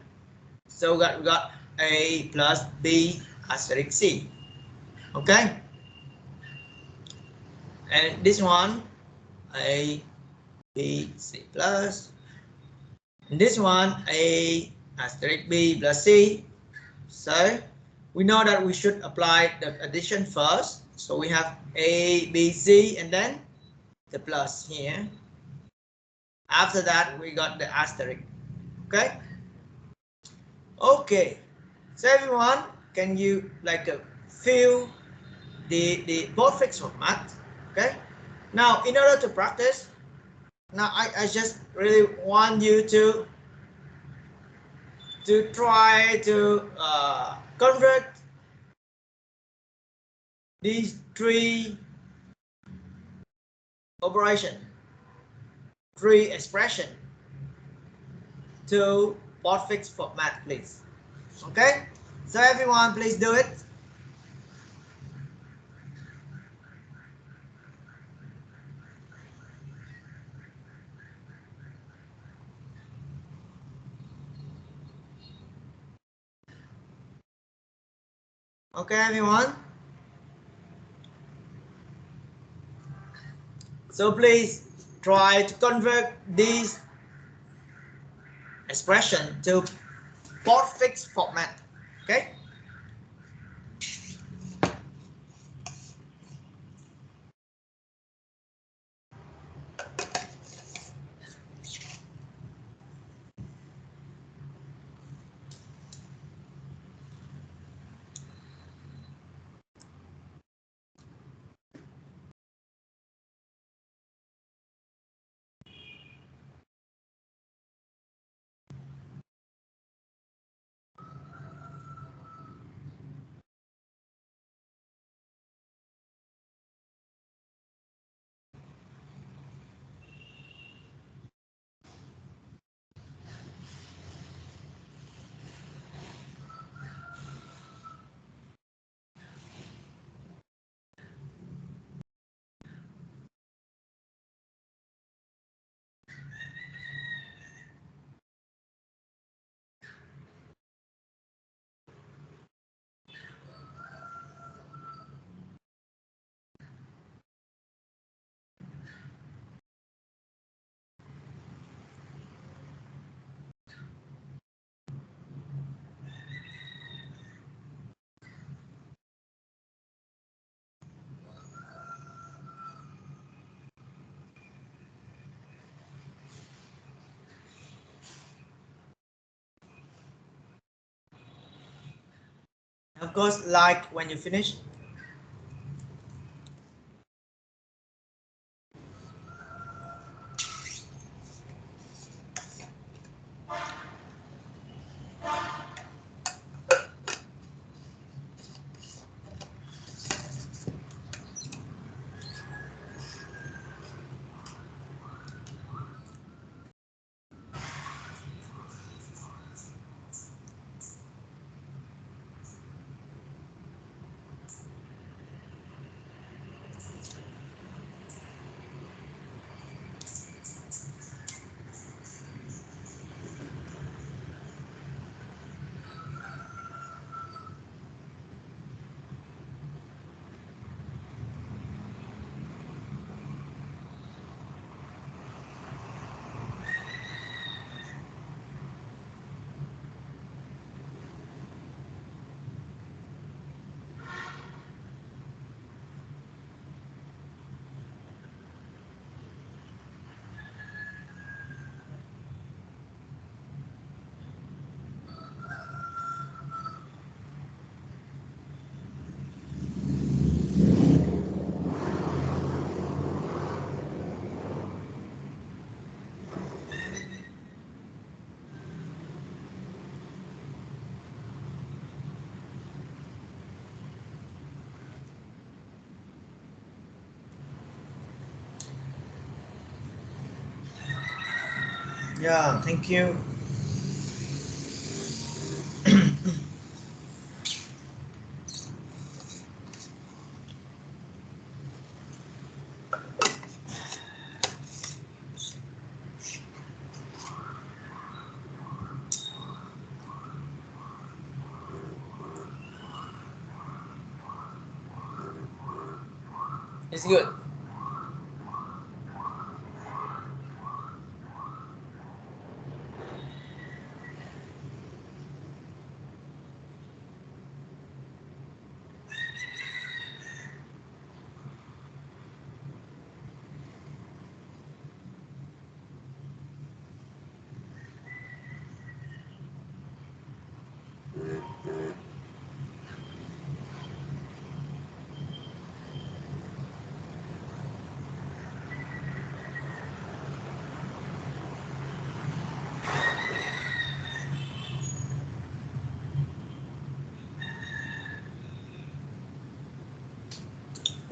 So we got A plus B asterisk C. Okay. And this one, A, B, C plus. And this one, A asterisk B plus C. So we know that we should apply the addition first. So we have A, B, C, and then the plus here. After that, we got the asterisk. Okay. Okay. So everyone, can you like fill the postfix format? Okay. Now, in order to practice, now I just really want you to try to convert these three operations, three expression to postfix format, please. Okay. So everyone, please do it. Okay, everyone. So please try to convert these expression to postfix format. Okay. Of course, like when you finish. Yeah, thank you. It's good.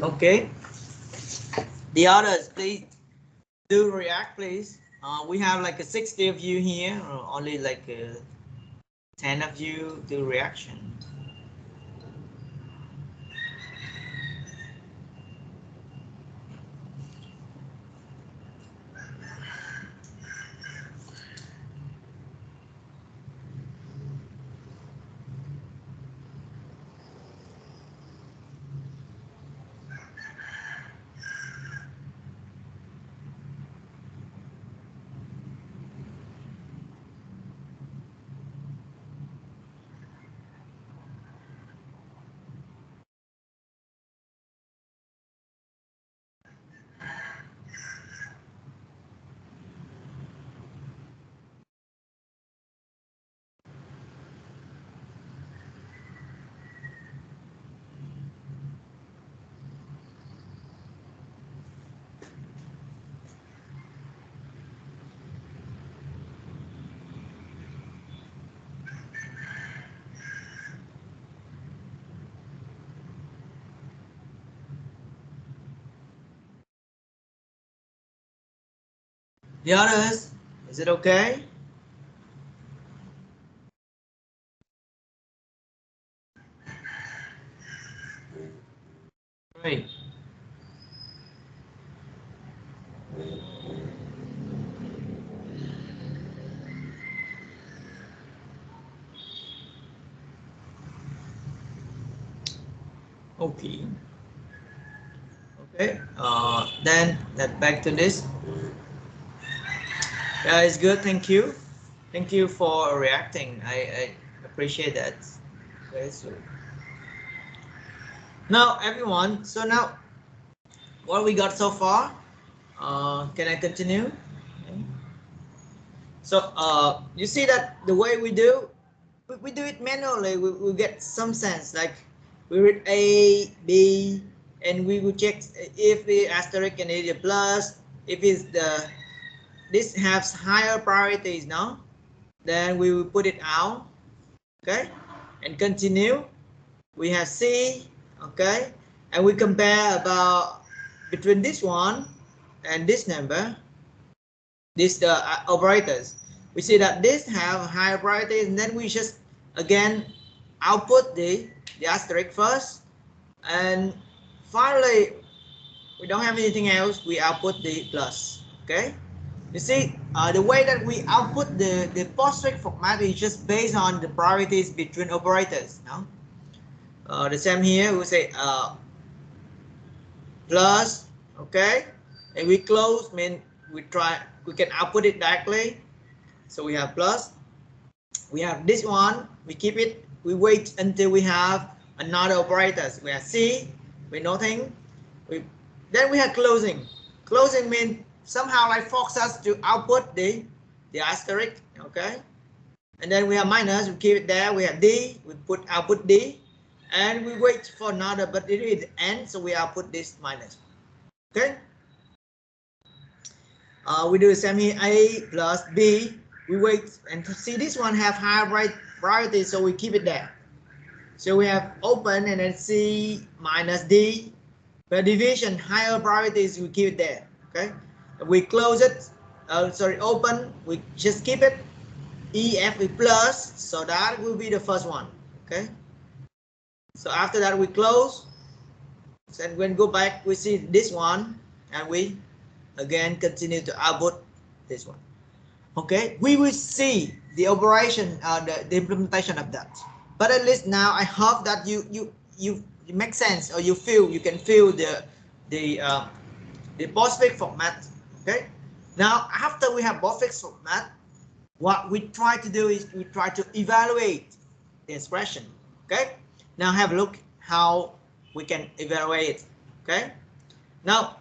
Okay. The others, please do react, please. We have like a 60 of you here, or only like 10 of you do reaction. The others, is it okay? Great. Okay. Okay. Then that back to this. Yeah, it's good. Thank you. Thank you for reacting. I appreciate that. Okay, so now everyone. So now what we got so far? Can I continue? Okay. So you see that the way we do it manually. We get some sense, like we read A, B, and we will check if the asterisk and the plus, if it's this has higher priorities now, then we will put it out. Okay, and continue. We have C. Okay, and we compare about between this one and this number, these operators. We see that this have higher priorities, and then we just again output the asterisk first, and finally we don't have anything else, we output the plus. Okay, you see the way that we output the postscript format is just based on the priorities between operators. No, the same here. We say plus. Okay, and we close mean we can output it directly. So we have plus, we have this one, we keep it, we wait until we have another operators. We have C, we nothing, then we have closing. Closing means somehow like force us to output the asterisk. Okay, and then we have minus, we keep it there. We have D, we put output D, and we wait for another, but it is end, so we output this minus. Okay, we do the same here. A plus B, we wait and see this one have higher priority, so we keep it there. So we have open and then C minus D. The division higher priorities, we keep it there. Okay, we close it. Open, we just keep it. E F with plus, so that will be the first one. Okay, so after that we close, and when go back we see this one, and we again continue to output this one. Okay, we will see the operation, the implementation of that. But at least now I hope that you make sense, or you can feel the postfix format. Okay, now after we have postfix format, what we try to do is we try to evaluate the expression. Okay, now have a look how we can evaluate it. Okay, now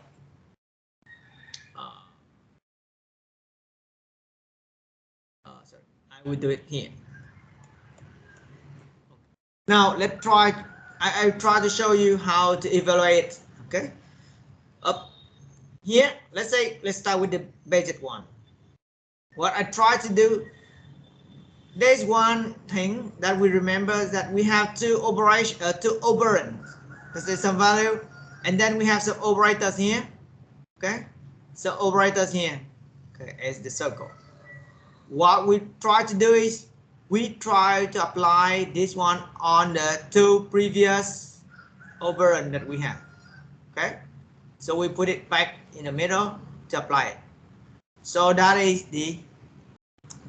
sorry, I will do it here. Now let's try. I try to show you how to evaluate. Okay, up here, let's start with the basic one. What I try to do, there's one thing that we remember is that we have two operands. Let's say some value, and then we have some operators here. Okay, so operators here. Okay, as the circle. What we try to do is we try to apply this one on the two previous operand that we have. Okay, so we put it back in the middle to apply it. So that is the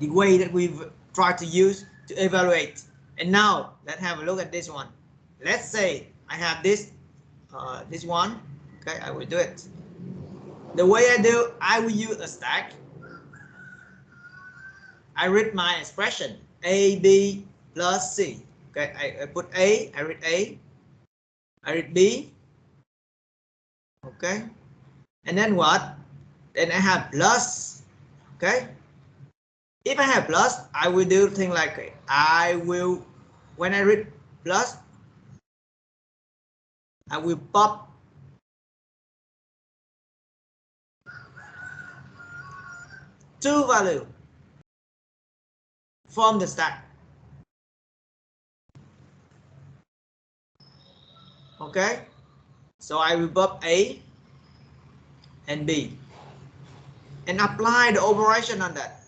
way that we've tried to use to evaluate. And now let's have a look at this one. Let's say I have this one. Okay, I will do it. The way I will use a stack. I read my expression A, B plus C. Okay, I put A, I read A, I read B. Okay, and then what? Then I have plus. Okay, if I have plus, I will do things like I will, when I read plus, I will pop two values from the stack. Okay, so I will pop A and B and apply the operation on that.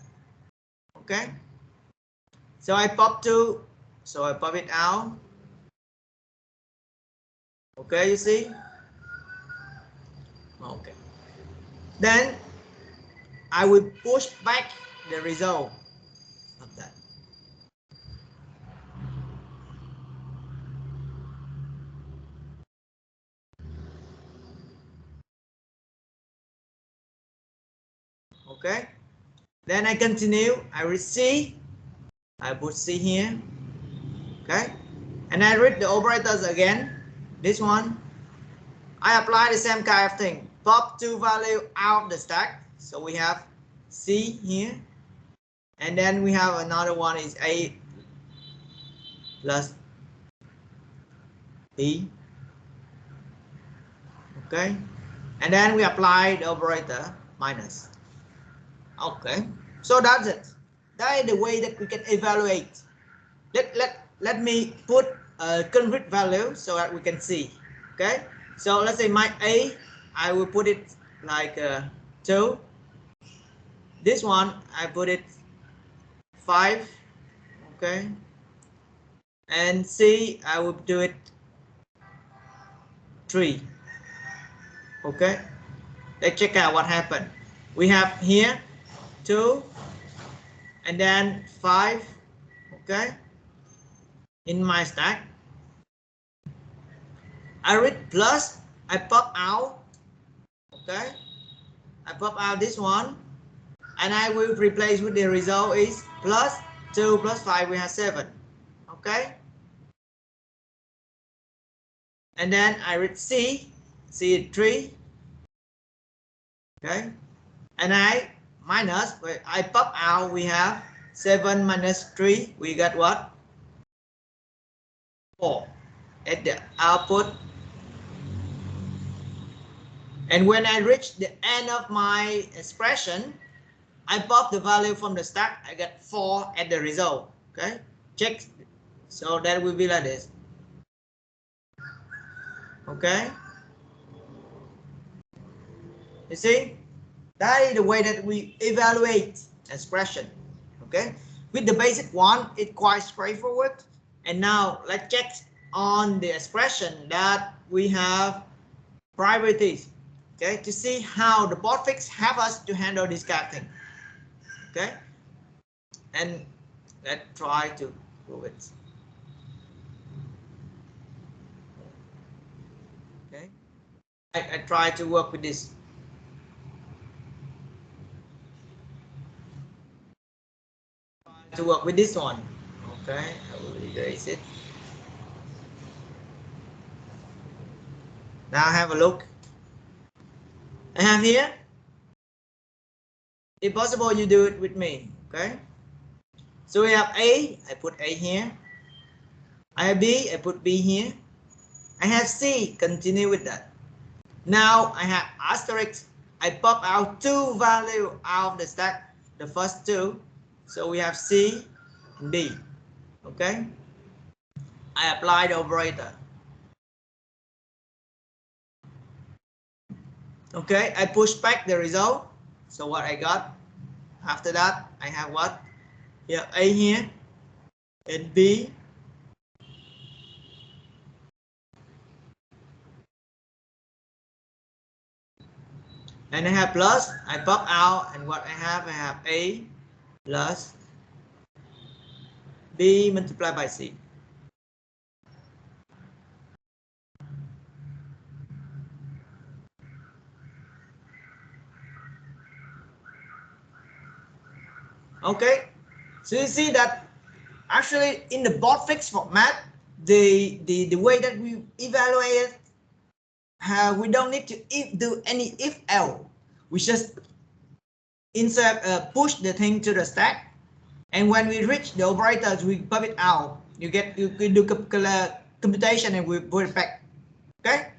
Okay, so I pop two, so I pop it out. Okay, you see? Okay, then I will push back the result of that. Okay, then I continue. I read C. I put C here. Okay, and I read the operators again. This one, I apply the same kind of thing. Pop two value out of the stack. So we have C here, and then we have another one is A plus B. Okay, and then we apply the operator minus. Okay, so that's it. That is the way that we can evaluate. Let me put a concrete value so that we can see. Okay, so let's say my A, I will put it like 2. This one I put it 5. Okay, and C I will do it 3. Okay, let's check out what happened. We have here 2 and then 5. Okay, in my stack I read plus, I pop out. Okay, I pop out this one and I will replace with the result is plus 2 plus 5, we have 7. Okay, and then I read C is 3. Okay, and I minus, I pop out, we have 7 minus 3, we got what? 4 at the output. And when I reach the end of my expression, I pop the value from the stack, I get 4 at the result. Okay, check. So that will be like this. Okay, you see, that is the way that we evaluate expression. Okay, with the basic one, it's quite straightforward. And now let's check on the expression that we have priorities. Okay, to see how the postfix help us to handle this kind of thing. Okay, and let's try to prove it. Okay, I try to work with this. To work with this one. Okay, I will erase it. Now have a look. I have here. If possible, you do it with me. Okay. So we have A. I put A here. I have B. I put B here. I have C. Continue with that. Now I have asterisk. I pop out two values out of the stack. The first two. So we have C and D. Okay. I apply the operator. Okay. I push back the result. So what I got after that, I have what? Here A here and B. And I have plus, I pop out, and what I have A plus B multiplied by C. Okay, so you see that actually in the board fix format, the way that we evaluate it, we don't need to do any if else. We just insert push the thing to the stack, and when we reach the operators, we pop it out. You do computation and we put it back. Okay,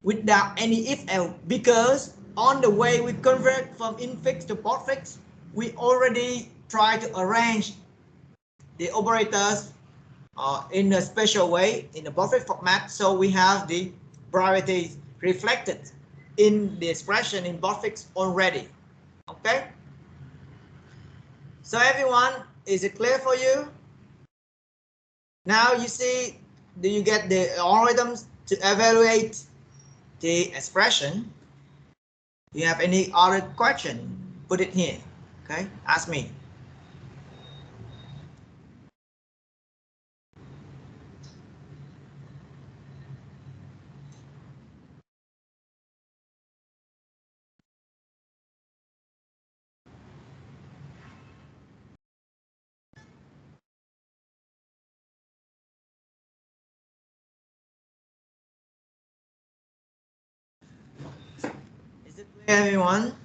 without any if else, because on the way we convert from infix to postfix, we already try to arrange the operators in a special way in the postfix format, so we have the priorities reflected in the expression in postfix already. Okay, so everyone, is it clear for you? Now you see, do you get the algorithms to evaluate the expression? Do you have any other question? Put it here. Okay, ask me. Is it clear, everyone?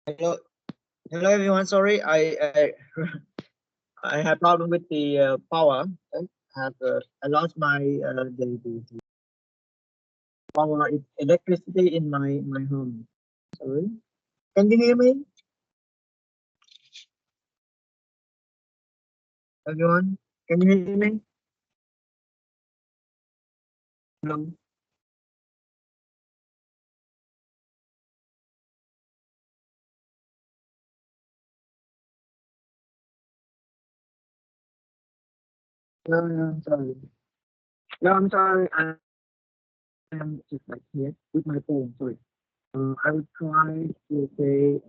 Hello, hello everyone. Sorry, I had problem with the power. I lost my the power electricity in my home. Sorry. Can you hear me, everyone? Can you hear me? Hello. No, no, I'm sorry. No, I'm sorry. I'm just like here with my phone. Sorry. I will try to say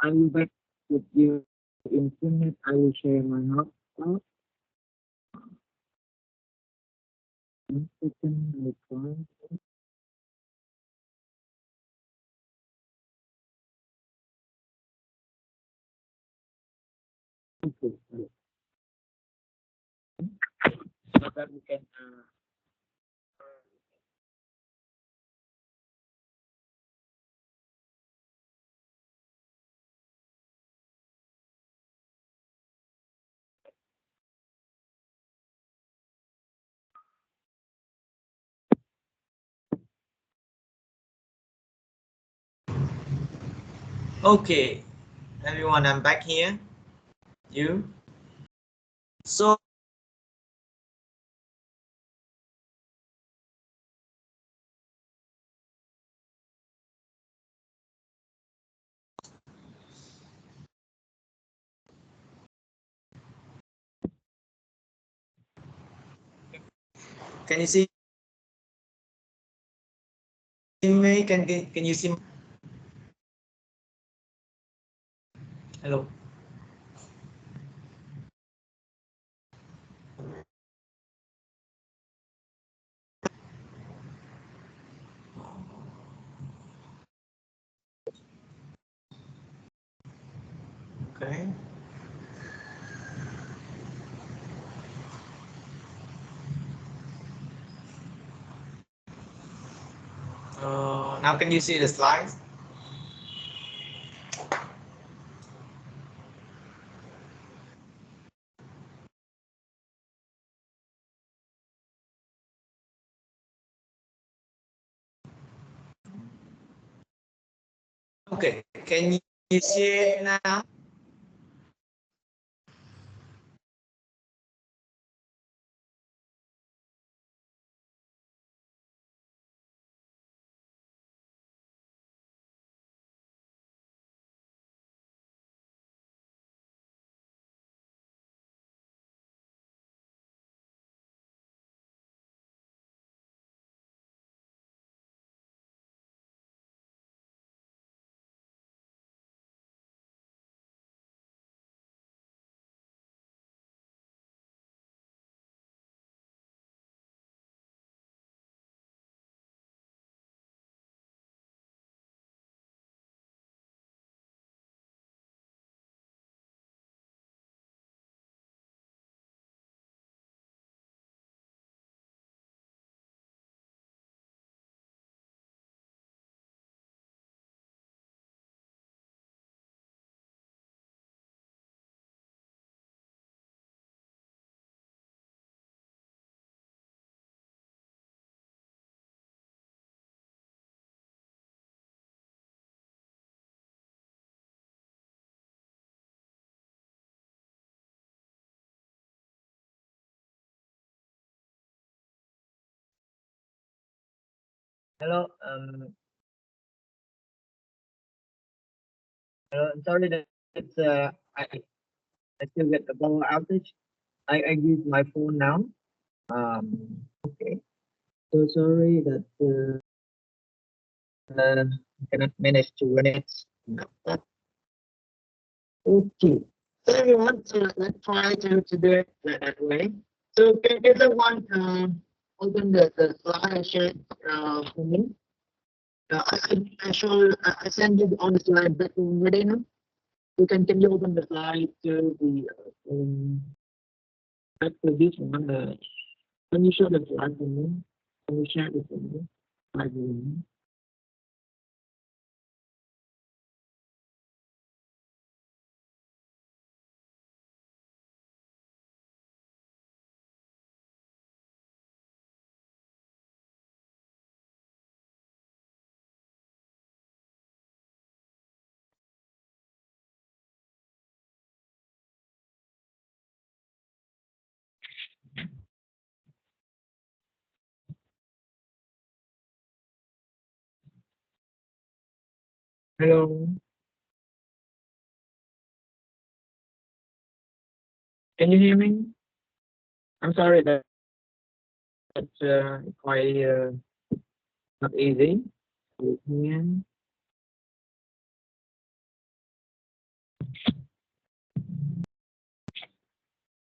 I will back with you in 2 minutes. I will share my hotspot. One second, I try. Okay, so that we can. Okay, everyone, I'm back here. You. So. Can you see me? Can you see me? Hello. Okay. Now can you see the slides? Okay. Can you see it now? Hello. Hello. I'm sorry that it's I still get the power outage. I use my phone now. Okay. So sorry that I cannot manage to run it. Okay. So everyone, so let's try to do it that way. So can someone open the slide and share it for me? I send you on the slide back already now. You can you open the slide to the back to this one? Can you show the slide for me? Can you share it for me? Slide for me. Hello. Can you hear me? I'm sorry that it's quite not easy to hear.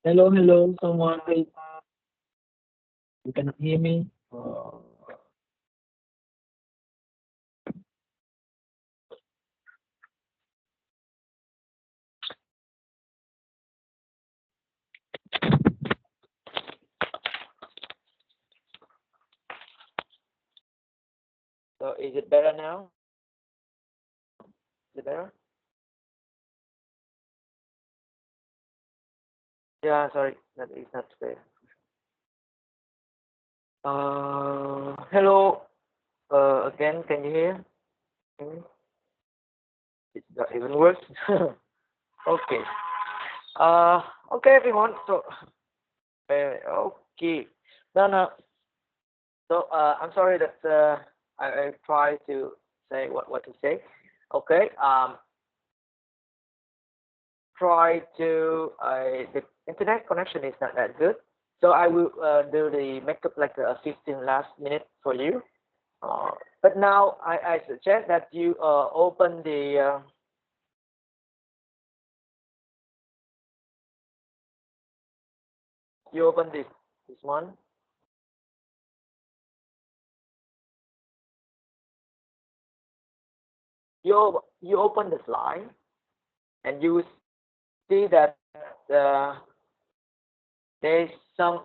Hello, hello, someone. Please, you cannot hear me. So is it better now? Is it better? Yeah, sorry, that is not clear. Hello. Again, can you hear? It's not even worse. Okay. Okay, everyone. So, okay. No. So, I'm sorry that I try to say what to say. Okay. Try to the internet connection is not that good, so I will do the makeup like a 15 last minute for you. But now I suggest that you open the you open this one. You open the slide and you see that there's some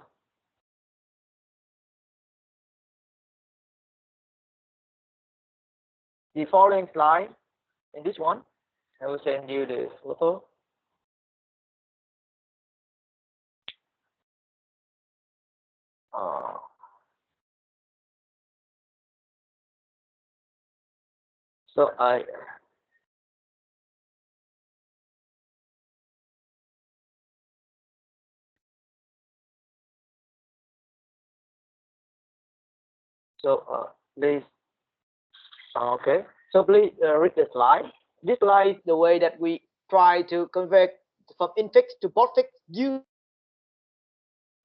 the following slide. In this one, I will send you the photo. Uh, so please okay. So please read the slide. This slide is the way that we try to convert from infix to postfix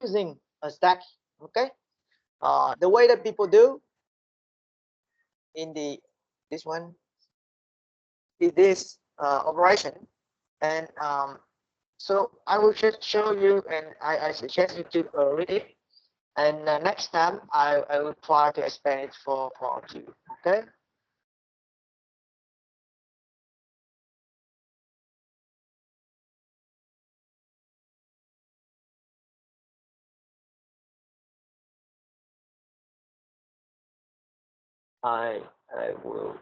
using a stack. Okay. The way that people do in this one is this operation, and so I will just show you, and I suggest you to read it. And next time I will try to explain it for you. Okay. I will.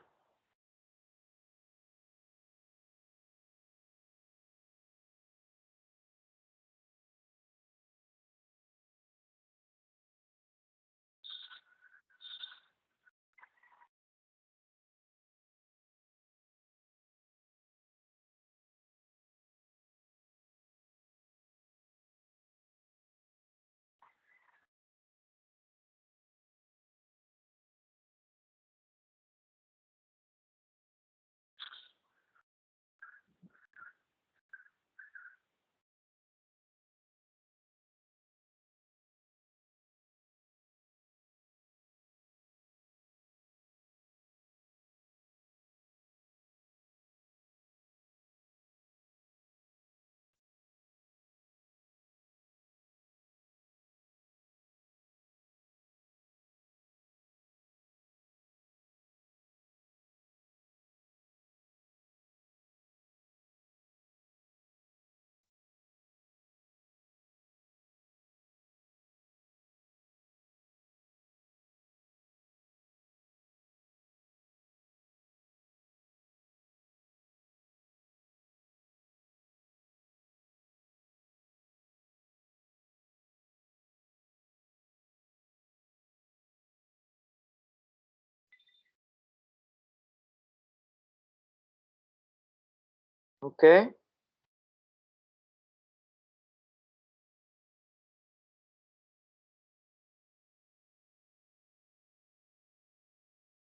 Okay.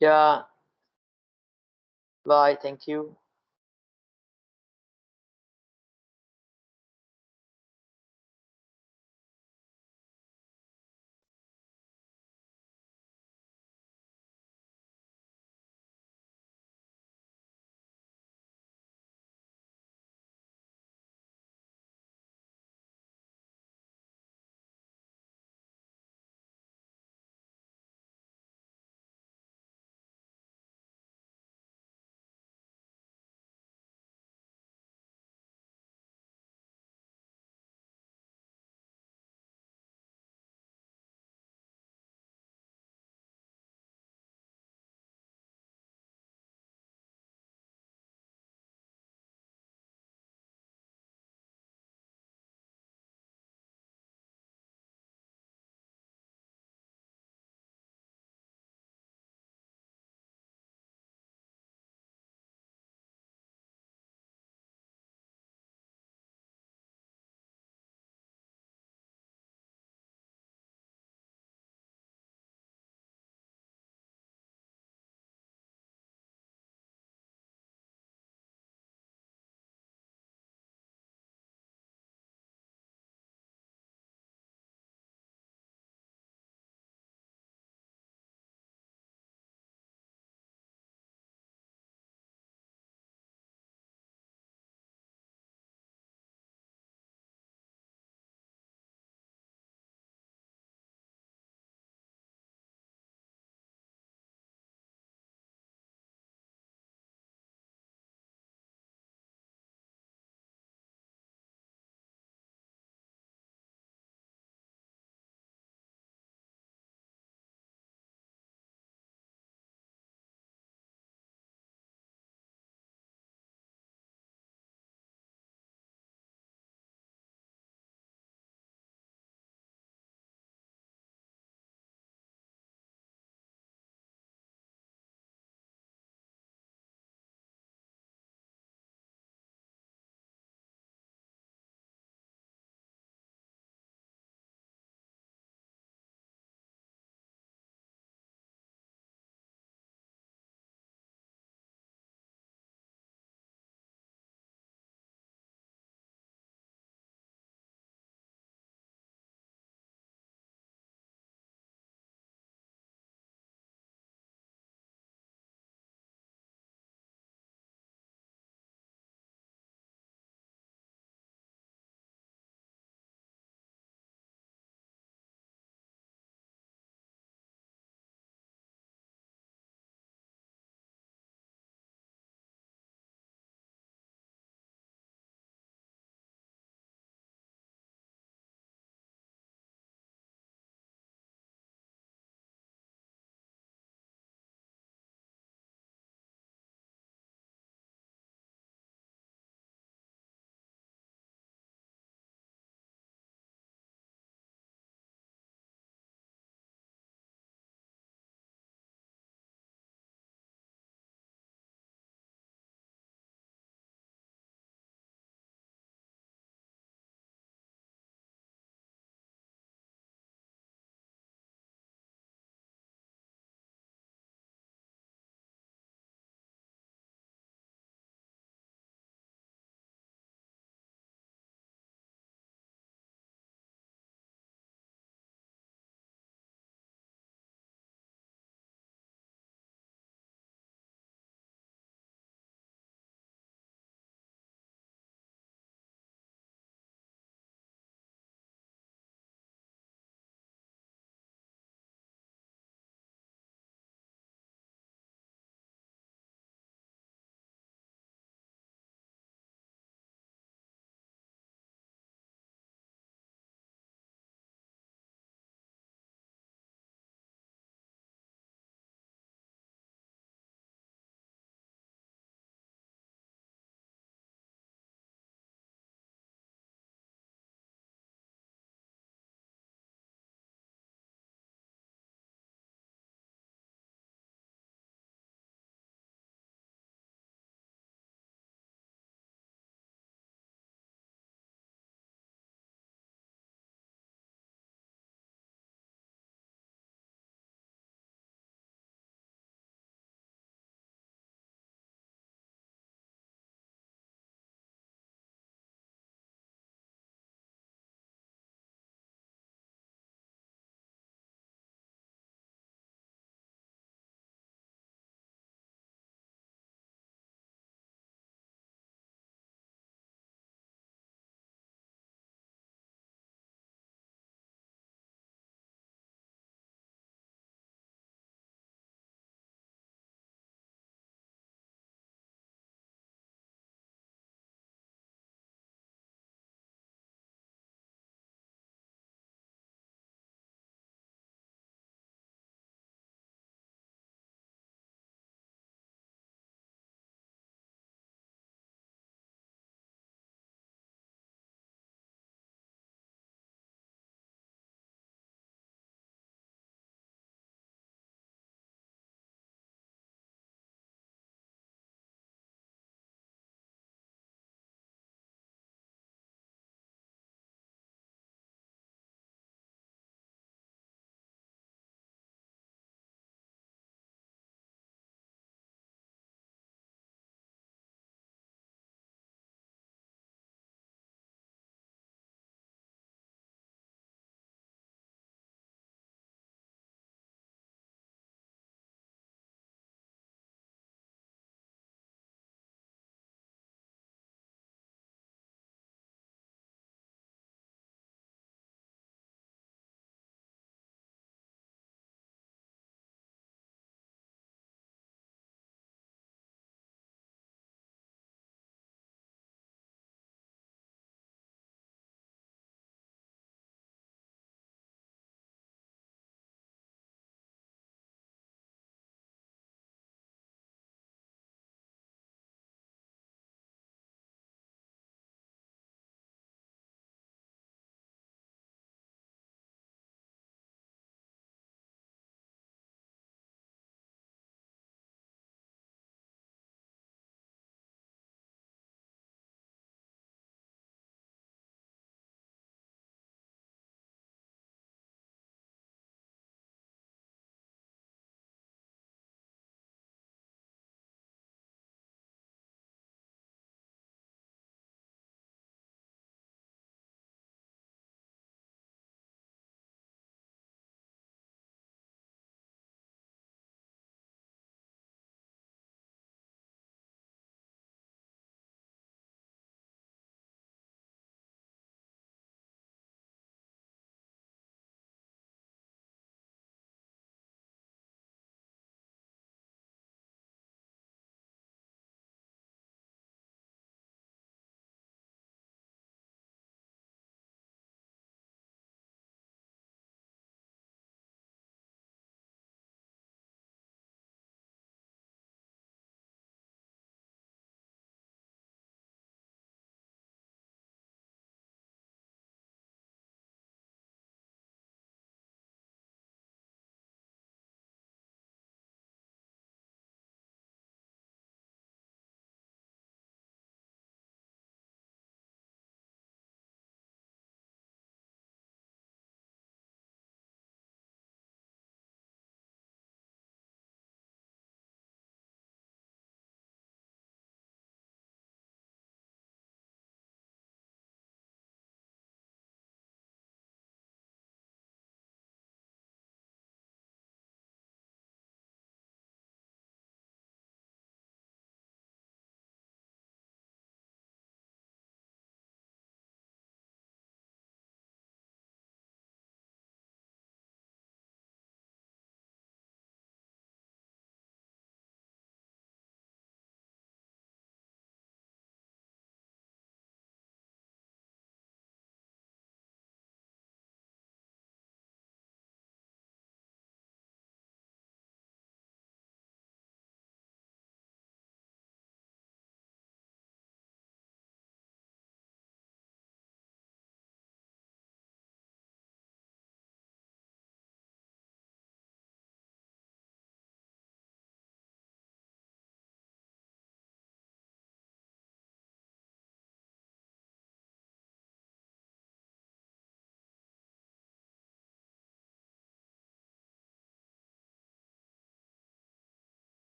Yeah. Bye. Thank you.